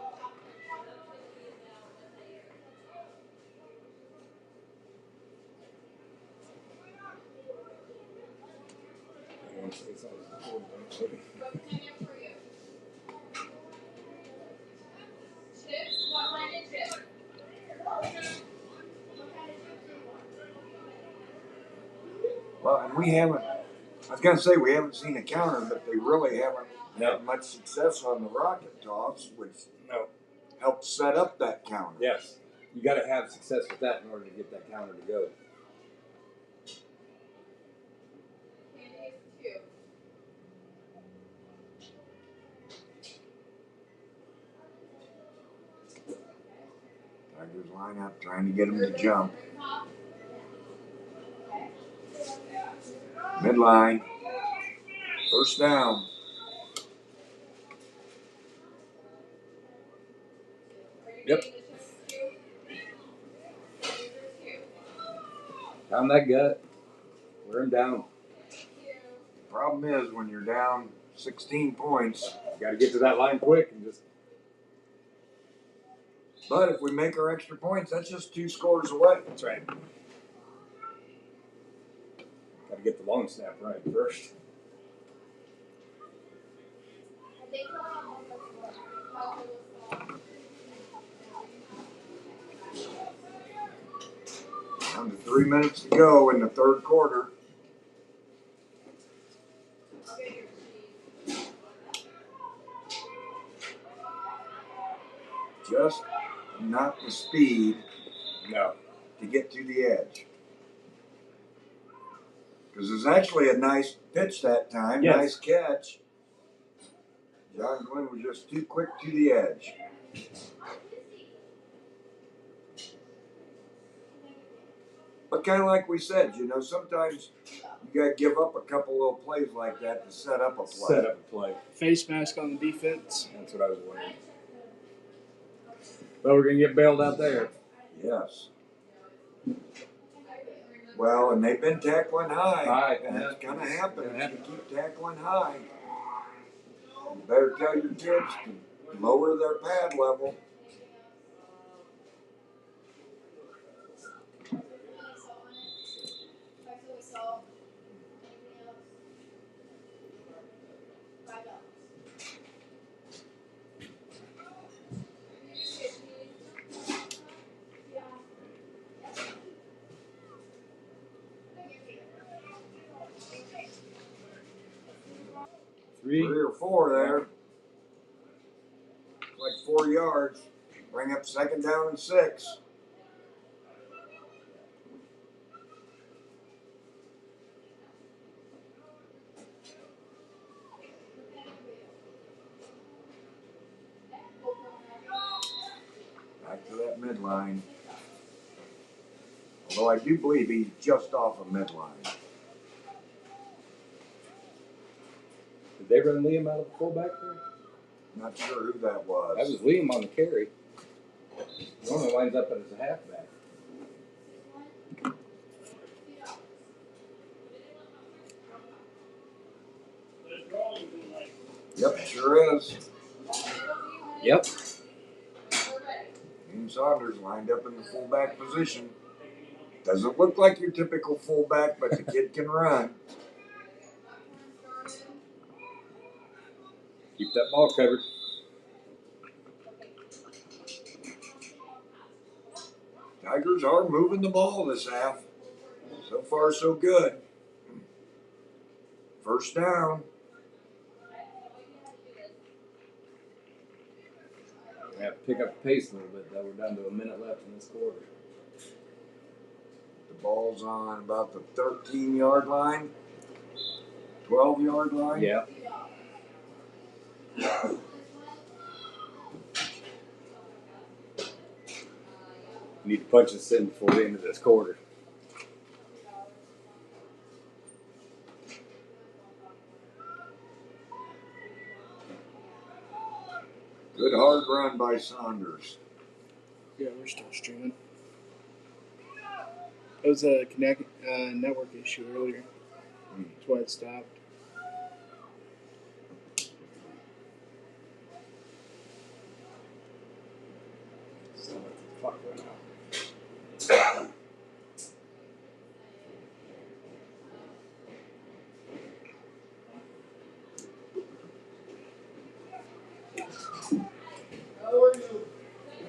Well, and we haven't, I was going to say we haven't seen a counter, but they really haven't had much success on the rocket toss, which helped set up that counter. Yes. You got to have success with that in order to get that counter to go. Tigers line up, trying to get him to jump. Midline. 1st down. Yep. Pound that gut. Wear him down. Problem is, when you're down 16 points, You got to get to that line quick and just. but if we make our extra points, that's just 2 scores away. That's right. Got to get the long snap right first. Down to 3 minutes to go in the 3rd quarter. Just not the speed No. to get to the edge. Because it's actually a nice pitch that time, Yes. Nice catch. John Glen was just too quick to the edge. But kind of like we said, sometimes you got to give up a couple little plays like that to set up a play. Set up a play. Face mask on the defense. That's what I was wondering. Well, we're going to get bailed out there. Yes. Well, and they've been tackling high. And that's going to happen if you keep tackling high. You better tell your kids to lower their pad level. Three. 3 or 4 there. Like 4 yards. Bring up 2nd down and 6. Back to that midline. Although I do believe he's just off of midline. Did they run Liam out of the fullback there? Not sure who that was. That was Liam on the carry. Normally winds up as a halfback. Yep, sure is. Yep. Ian Saunders lined up in the fullback position. Doesn't look like your typical fullback, but the kid can run. Keep that ball covered. Tigers are moving the ball this half. So far, so good. 1st down. We have to pick up the pace a little bit, though. We're down to a minute left in this quarter. The ball's on about the 13-yard line, 12-yard line. Yeah. You need to punch this in before the end of this quarter. Good hard run by Saunders. Yeah, we're still streaming. It was a network issue earlier. That's why it stopped. So what the fuck right now?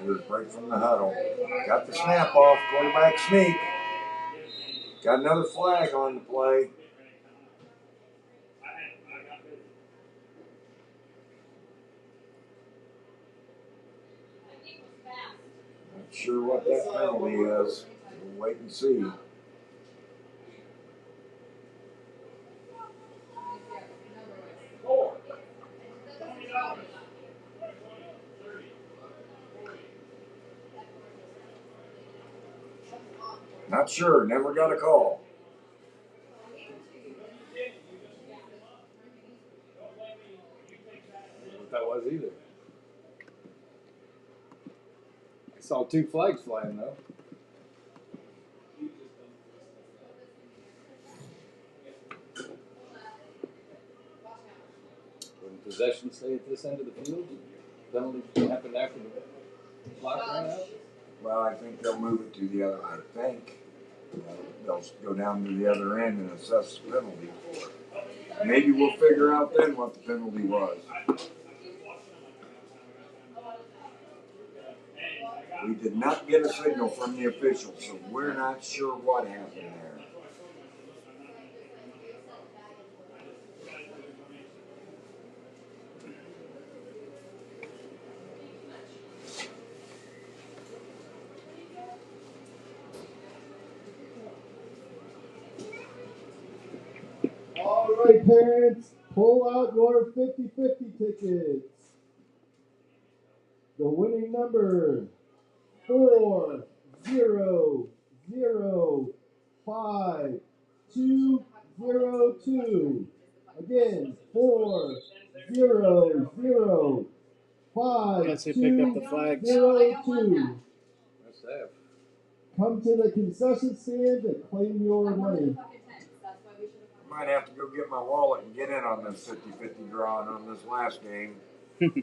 Here's break from the huddle. Got the snap off. Quarterback sneak. Got another flag on the play. Not sure what that penalty is. We'll wait and see. Not sure. Never got a call. What that was either. I saw 2 flags flying though. Wouldn't possession stay at this end of the field? Penalty happened after the clock ran out? Well, I think they'll move it to the other. I think they'll go down to the other end and assess the penalty. Maybe we'll figure out then what the penalty was. We did not get a signal from the officials, so we're not sure what happened there. All right, parents, pull out your 50-50 tickets. The winning number 4005-202. Again, 4005-202. Guess they picked up the flags. That's that. Come to the concession stand and claim your money. Might have to go get my wallet and get in on this 50-50 drawing on this last game. Do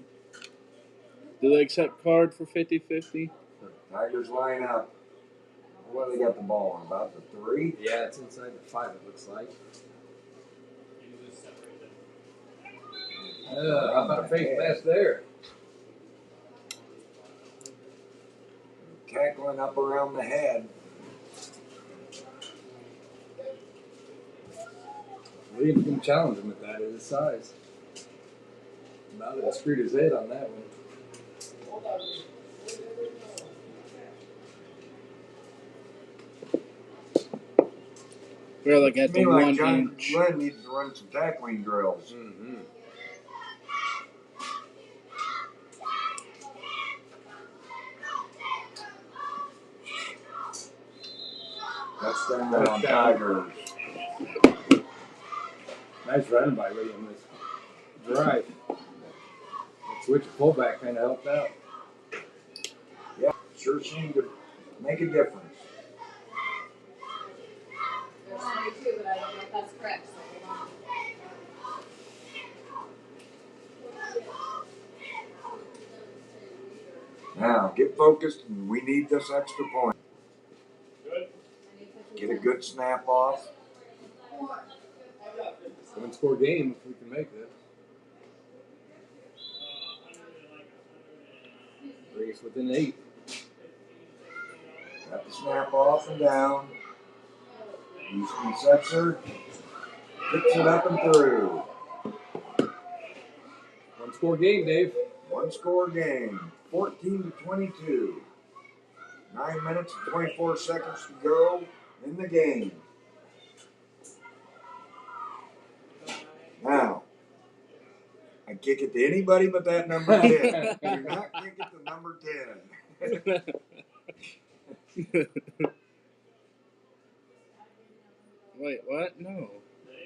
they accept card for 50-50? Tigers line up. What do they got the ball on? About the 3? Yeah, it's inside the 5, it looks like. How about a face mask there? Tackling up around the head. Williams can challenge him with that at his size. About it screwed his head on that one. We're like at the Me like 1 John inch. Glen needs to run some tackling drills. Mm-hmm. Touchdown on Tigers. Nice run by William this drive. That switch of fullback kind of helped out. Yeah, sure seemed to make a difference. There's 22, but I don't know if that's correct. So hold on. Now, get focused, and we need this extra point. Get a good snap off. 7-score game if we can make that. Bring us within 8. Got the snap off and down. Houston sets her. Kicks it up and through. 1-score game, Dave. 1-score game. 14-22. 9 minutes and 24 seconds to go in the game. Now, I kick it to anybody but that number 10. Do not kick it to number 10. Wait, what? No.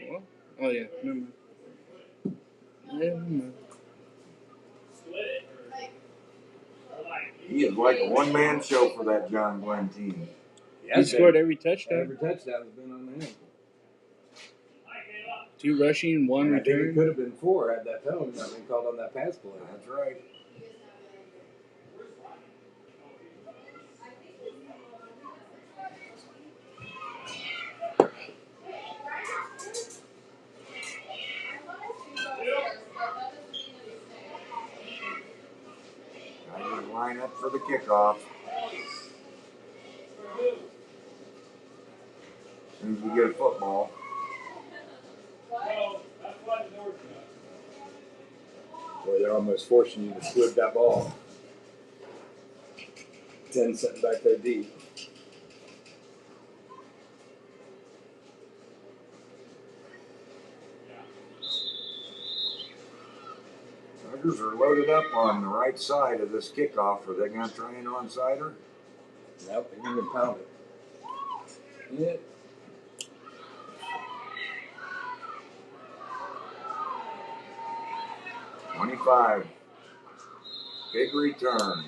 What? Oh yeah, never mind. Never mind. He is like a one-man show for that John Glen team. He scored every touchdown. Every touchdown has been on him. 2 rushing, 1 And I think it return. could have been 4 had that penalty not been called on that pass play. That's right. Tigers line up for the kickoff. As soon as we get a football. Boy, they're almost forcing you to squib that ball. 10 sitting back there deep. Tigers are loaded up on the right side of this kickoff. Are they going to try and onside her? Nope, they didn't even pound it. Yeah. "25. Big return.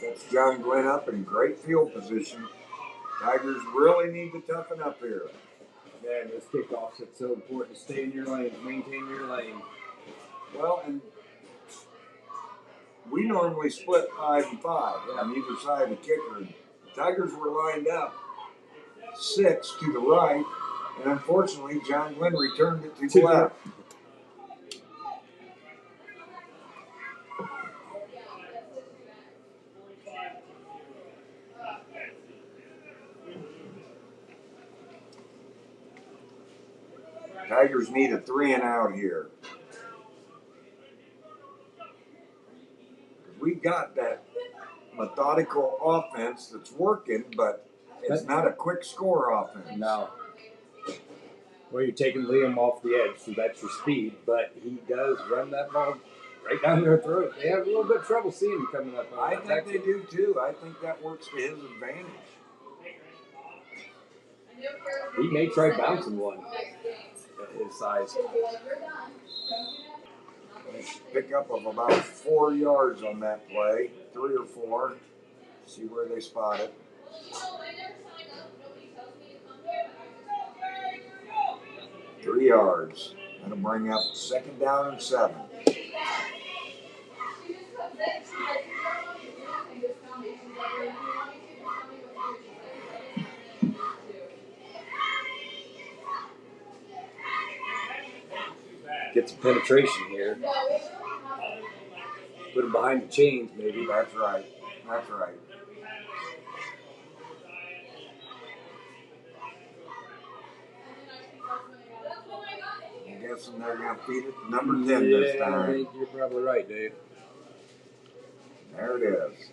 Sets John Glen up in great field position. Tigers really need to toughen up here. Man, those kickoffs, it's so important to stay in your lane, maintain your lane. Well, and we normally split 5 and 5 on either side of the kicker. The Tigers were lined up 6 to the right, and unfortunately, John Glen returned it to the left. Tigers need a 3 and out here. We've got that methodical offense that's working, but it's not a quick score offense. No. Well, you're taking Liam off the edge, so that's your speed, but he does run that ball right down their throat. They have a little bit of trouble seeing him coming up. I think they do too. I think that works to his advantage. He may try bouncing one at his size. Pick up of about 4 yards on that play, 3 or 4. See where they spot it. 3 yards. That'll bring up 2nd down and 7. Get some penetration here. Put him behind the chains, maybe. That's right. That's right. I'm guessing they're going to feed it to number 10 this time. I think you're probably right, Dave. There it is.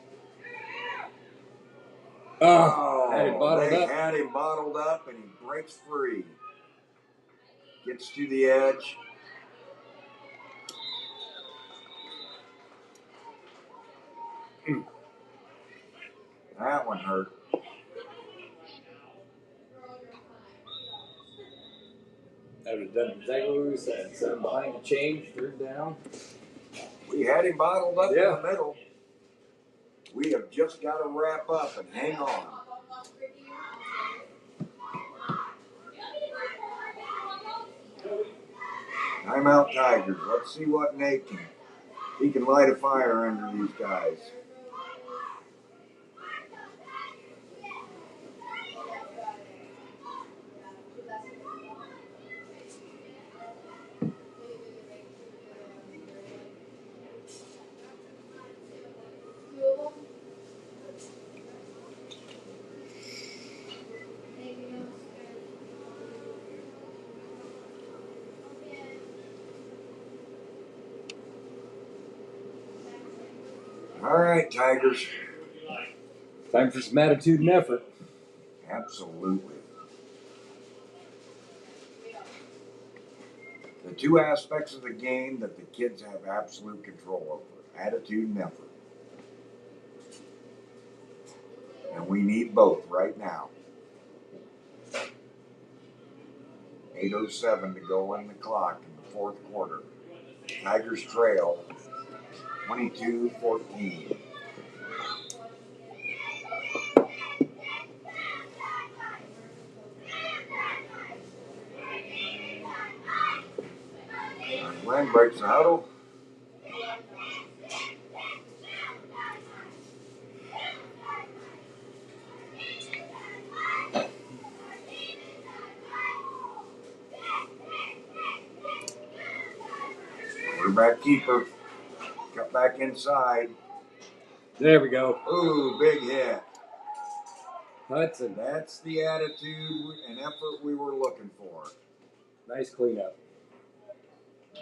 Oh, had him bottled they up. had him bottled up, and he breaks free. Gets to the edge. That one hurt. That would have done exactly what we said. Set him behind the chain, 3rd down. We had him bottled up Yeah. in the middle. We have just got to wrap up and hang on. Timeout Tigers. Let's see what Nate can. He can light a fire under these guys. All right, Tigers. Time for some attitude and effort. Absolutely. The 2 aspects of the game that the kids have absolute control over: attitude and effort. And we need both right now. 8:07 to go in the clock in the fourth quarter. Tigers trail 22-14. John Glen breaks the huddle. Quarterback keeper. Cut back inside. There we go. Ooh, big hit. Hudson. That's the attitude and effort we were looking for. Nice cleanup.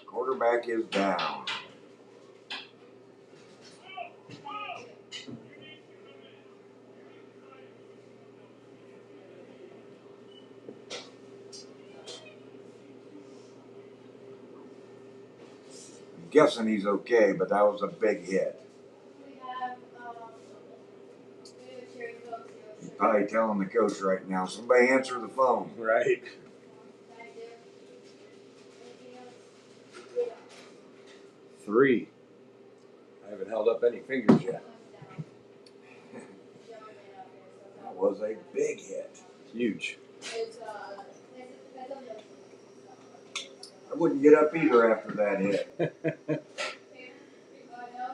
Quarterback is down. I'm guessing he's okay, but that was a big hit. He's probably telling the coach right now, somebody answer the phone. Right. 3. I haven't held up any fingers yet. That was a big hit. Huge. I wouldn't get up either after that hit.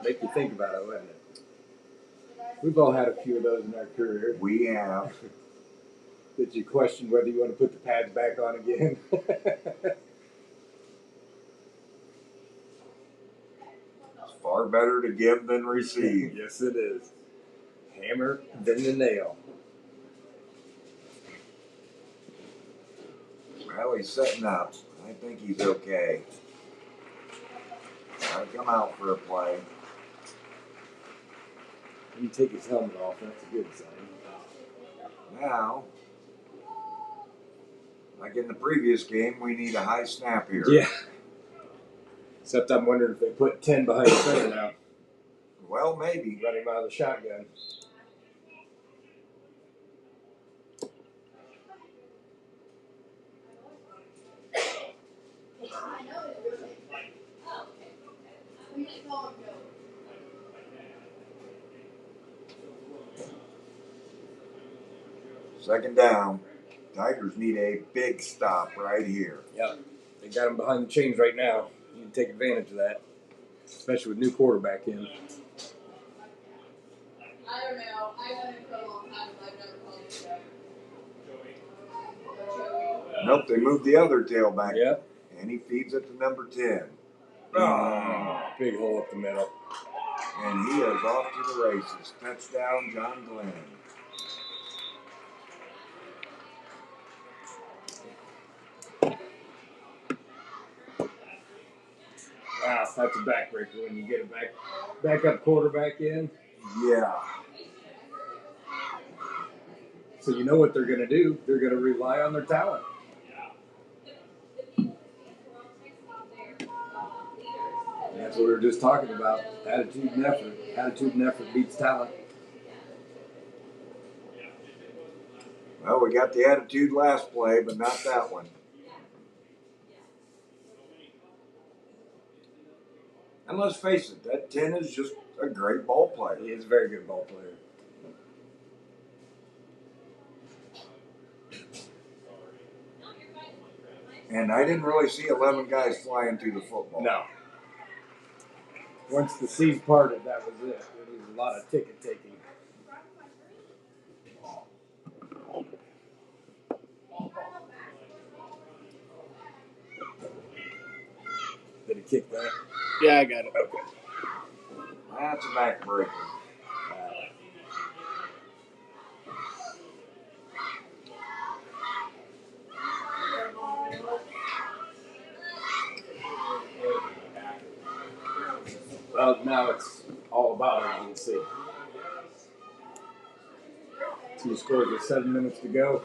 Make you think about it, wouldn't it? We've all had a few of those in our career. We have. Did you question whether you want to put the pads back on again? It's far better to give than receive. Yes, it is. Hammer than the nail. Well, he's setting up. I think he's okay. Gotta come out for a play. When you take his helmet off, that's a good sign. Now, like in the previous game, we need a high snap here. Yeah. Except I'm wondering if they put 10 behind the center now. Well, maybe. Run him out of the shotgun. Second down. Tigers need a big stop right here. Yep. They got him behind the chains right now. You can take advantage of that. Especially with new quarterback in. I don't know. I've done it for a long time, but I've never called it Joey. Nope, they moved the other tailback. Yep. And he feeds it to number 10. Big hole up the middle. And he is off to the races. Touchdown, John Glen. Wow, that's a backbreaker when you get a backup quarterback in. Yeah. So you know what they're going to do. They're going to rely on their talent. And that's what we were just talking about. Attitude and effort. Attitude and effort beats talent. Well, we got the attitude last play, but not that one. And let's face it, that 10 is just a great ball player. He is a very good ball player. And I didn't really see 11 guys flying through the football. No. Once the seas parted, that was it. There was a lot of ticket taking. Did he kick that? Yeah, I got it. Okay. That's a backbreaker. Well, now it's all about urgency. 2 scores with 7 minutes to go.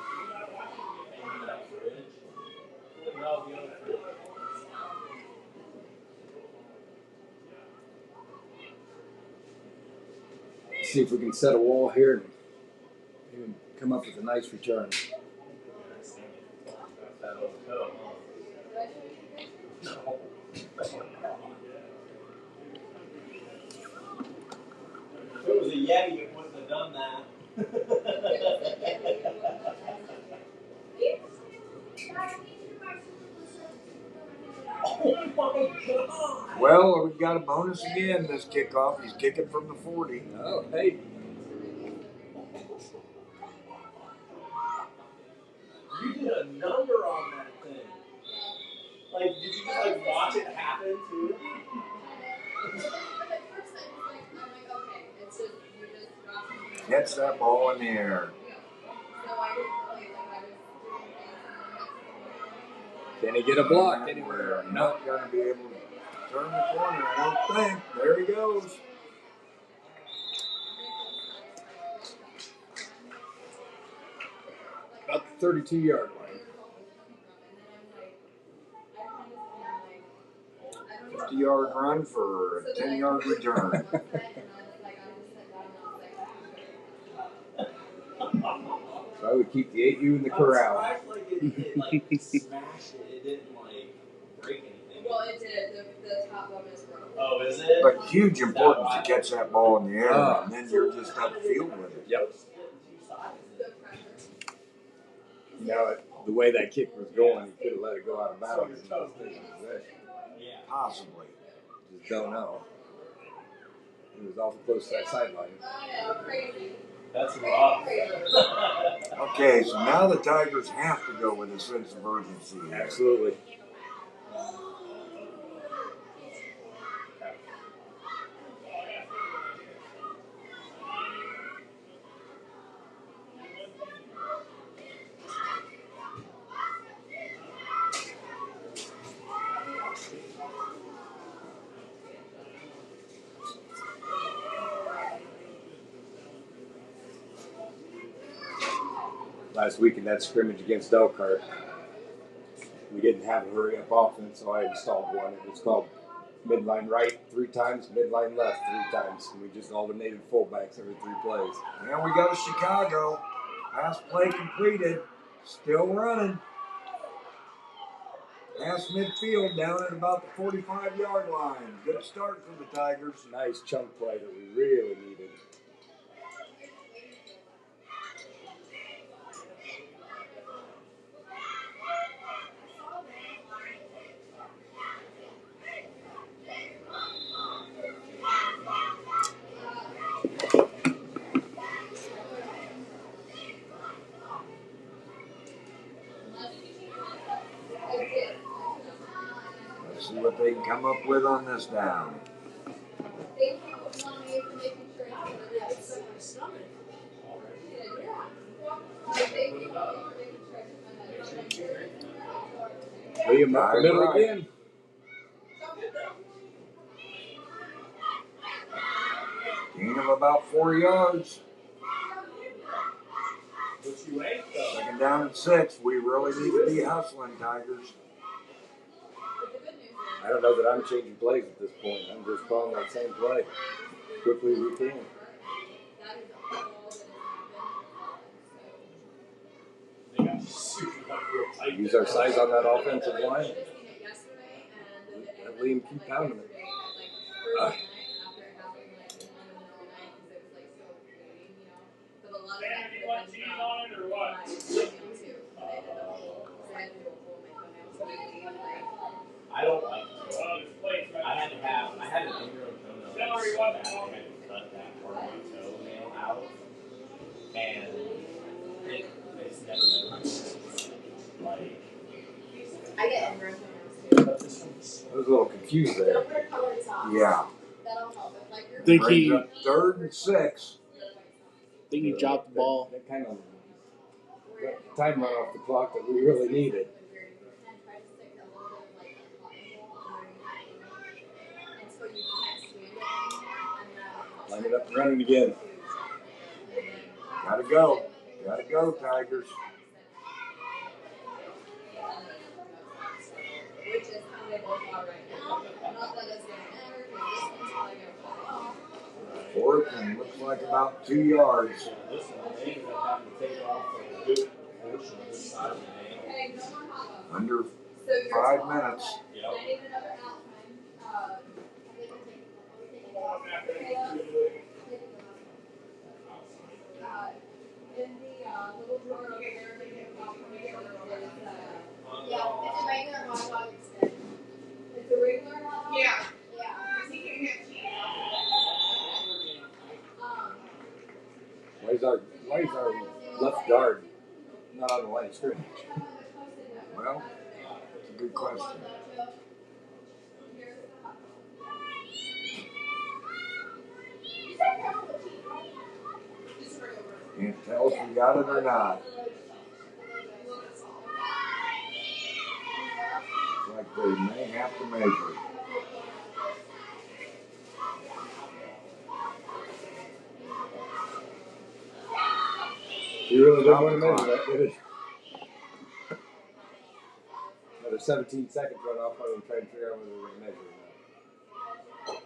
See if we can set a wall here and come up with a nice return. If it was a Yeti, it wouldn't have done that. Oh my God! Well, we got a bonus again this kickoff. He's kicking from the 40. Oh, hey. You did a number on that thing. Like, did you just like watch it happen too? Gets that ball in the air. Can he get a block Anywhere? anywhere? Not going to be able to turn the corner, I don't think. There he goes. About the 32-yard line. 50-yard run for a 10-yard return. So I would keep the 8U in the corral. I'm surprised, like, it smashed it. It didn't, like, break anything. Well, it did. The top bone is broken. Oh, is it? But huge importance to catch that ball in the air, and then you're just upfield with it. Yep. You know, the way that kick was going, he could have let it go out of bounds and just taken possession. Yeah. Possibly. Just don't know. He was awful close to that sideline. That's rough. Okay, so now the Tigers have to go with a sense of urgency here. Absolutely. Last week in that scrimmage against Elkhart, we didn't have a hurry-up offense, so I installed one. It was called midline right 3 times, midline left 3 times. And we just alternated fullbacks every 3 plays. And we go to Chicago. Pass play completed. Still running. Pass midfield down at about the 45-yard line. Good start for the Tigers. Nice chunk play that we really needed. Let's see what they can come up with on this down. Thank you, Mommy, for making sure it's in my stomach. Thank you for making sure it's William up the middle again. Gain of about 4 yards. What you ate, though? Second down and 6. We really need to be hustling, Tigers. I don't know that I'm changing plays at this point. I'm just calling that same play quickly as we can. Use our size on that offensive line. Let Liam keep pounding it. I don't like it. I had an ingrown toenail. I had to cut that part of my toenail out. And it's never been like. I get ingrown toenails I was a little confused there. Yeah. I think he Brings up 3rd and 6. dropped the ball. That kind of time run off the clock that we really needed. Line it up and running again. Gotta go. Gotta go, Tigers. Which is how they both are right now. Not that it's going to matter, because this one's probably going to fall off. Fourth and looks like about 2 yards. Listen, they ended up having to take off like a good portion of this side of the game. Under 5 minutes. Yep. In the little drawer over there, they get about yeah, it's a regular hot dog instead. It's a regular hot dog? Yeah. Why is our left guard not on the line of scrimmage? Well, it's a good question. Can't tell if we got it or not. Looks like they may have to measure. You really didn't want to measure that, did he? Another 17 seconds run off while we try to figure out whether we're going to measure or not.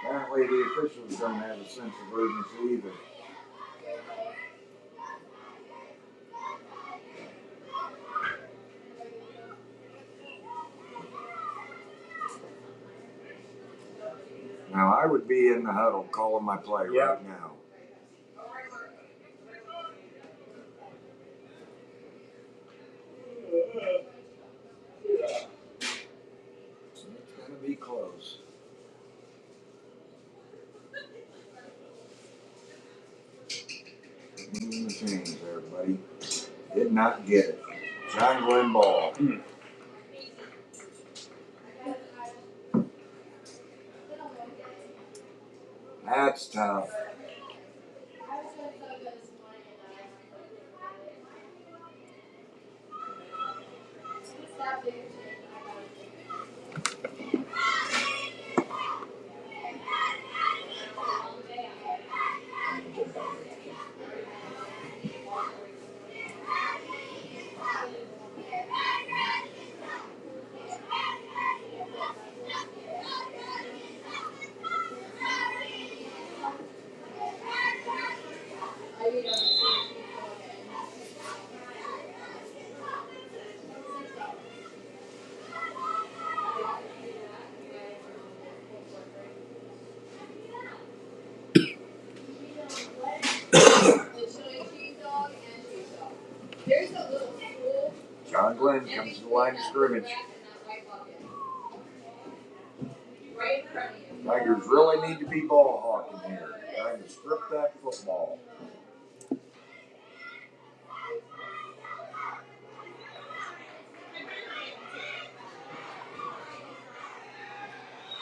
Apparently the officials don't have a sense of urgency either. Now I would be in the huddle calling my play right now. It's going to be close. In the chains there, buddy. Did not get it. John Glen ball. That's tough. John Glen comes to the line of scrimmage. Tigers really need to be ball hawking here. Trying to strip that football.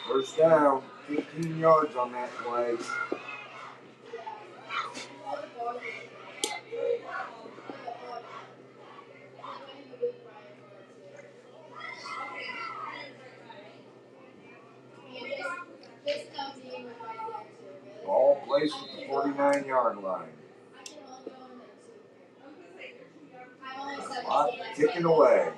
First down, 15 yards on that play. Ball placed at the 49-yard line. Clock ticking away.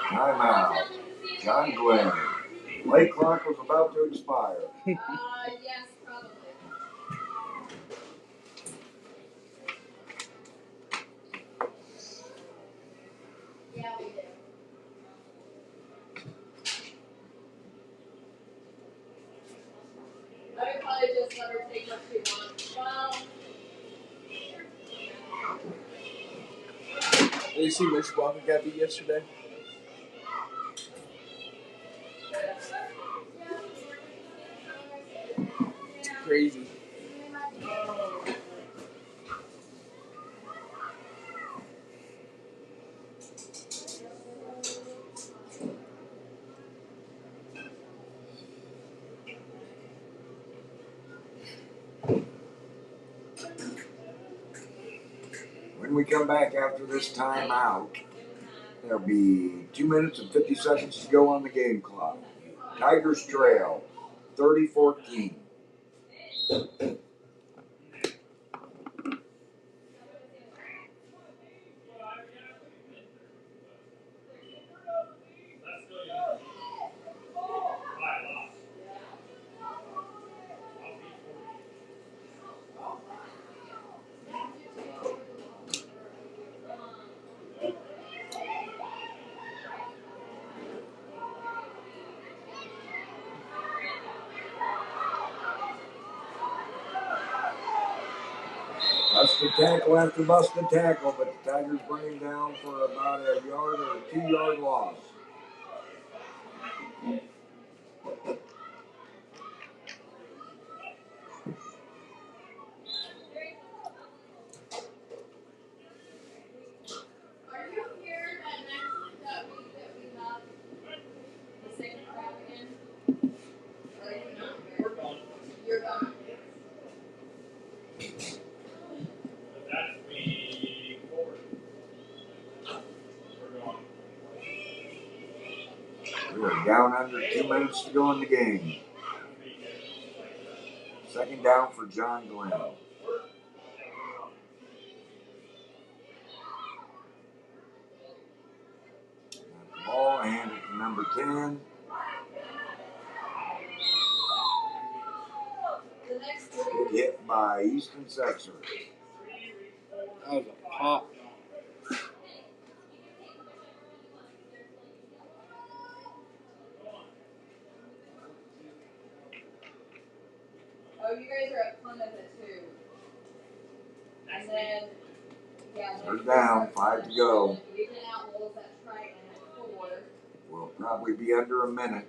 Timeout. John Glen. Play clock was about to expire. Yes, probably. Yeah, we do. I would probably just let her take what she wants. Well, Did you see Mitch Walker got beat yesterday? It's crazy. we come back after this timeout, there'll be 2 minutes and 50 seconds to go on the game clock. Tigers trail 30-14. Busted tackle after busted tackle, but the Tigers bring him down for about a yard or a 2-yard loss. Are you here that next week that we have the second crowd again? Or are you not here? We're gone. You're gone. That's week 4. We're gone. We are down under 2 minutes to go in the game. Second down for John Glen. Ball handed to number 10. Good hit by Easton Sexer. That was a pop. Oh, you guys are at Plymouth at 2. And then, yeah. Third down, 5 to go. We've been out Wolves at Triton at 4. We'll probably be under a minute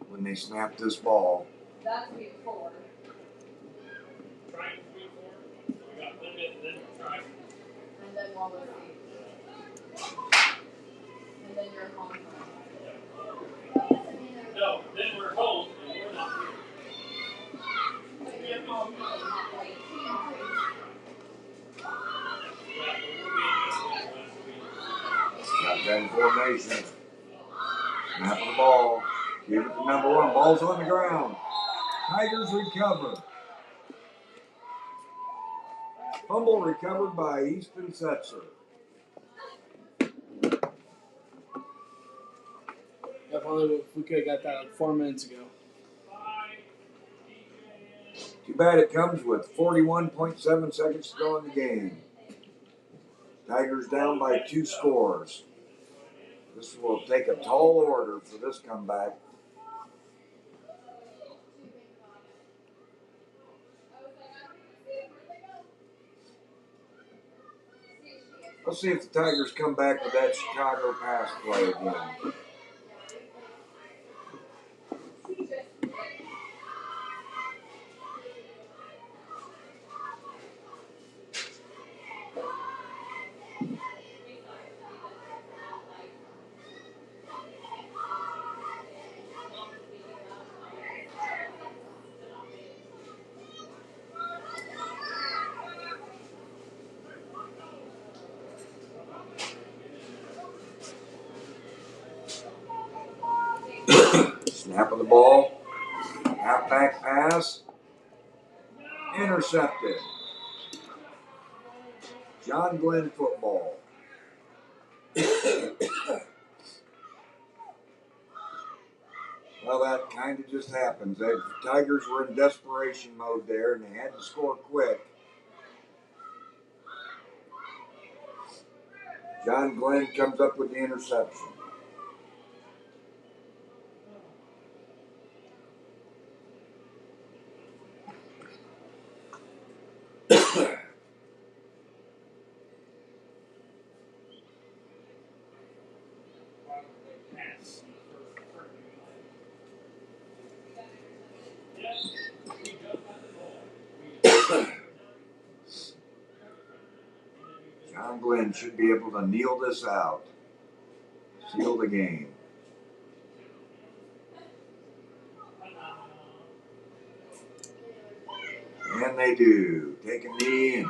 when they snap this ball. That's week 4. Trying week 4. We got Plymouth, then trying. And then Wallace. And then you're home. No, then we're home and we're not here. You're home. Got that in formation. Snap of the ball. Give it to number 1. Ball's on the ground. Tigers recover. Fumble recovered by Easton Setzer. Definitely, if we could have got that like 4 minutes ago. Too bad it comes with 41.7 seconds to go in the game. Tigers down by 2 scores. This will take a tall order for this comeback. Let's see if the Tigers come back with that Chicago pass play again. Snap of the ball. Halfback pass. Intercepted. John Glen football. Well, that kind of just happens. The Tigers were in desperation mode there, and they had to score quick. John Glen comes up with the interception. John Glen should be able to kneel this out. Seal the game. And they do. Take a knee, and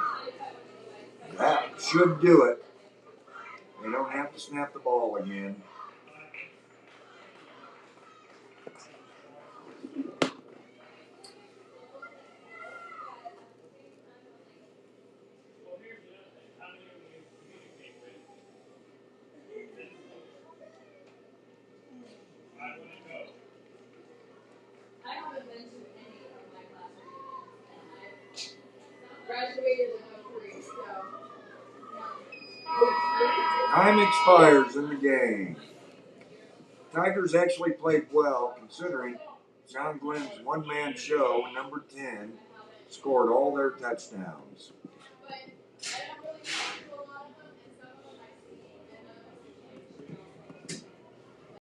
that should do it. They don't have to snap the ball again. I haven't been to any of my class reunions, and I graduated in 03, so. Time expires in the game. Tigers actually played well considering John Glen's one-man show, number 10, scored all their touchdowns.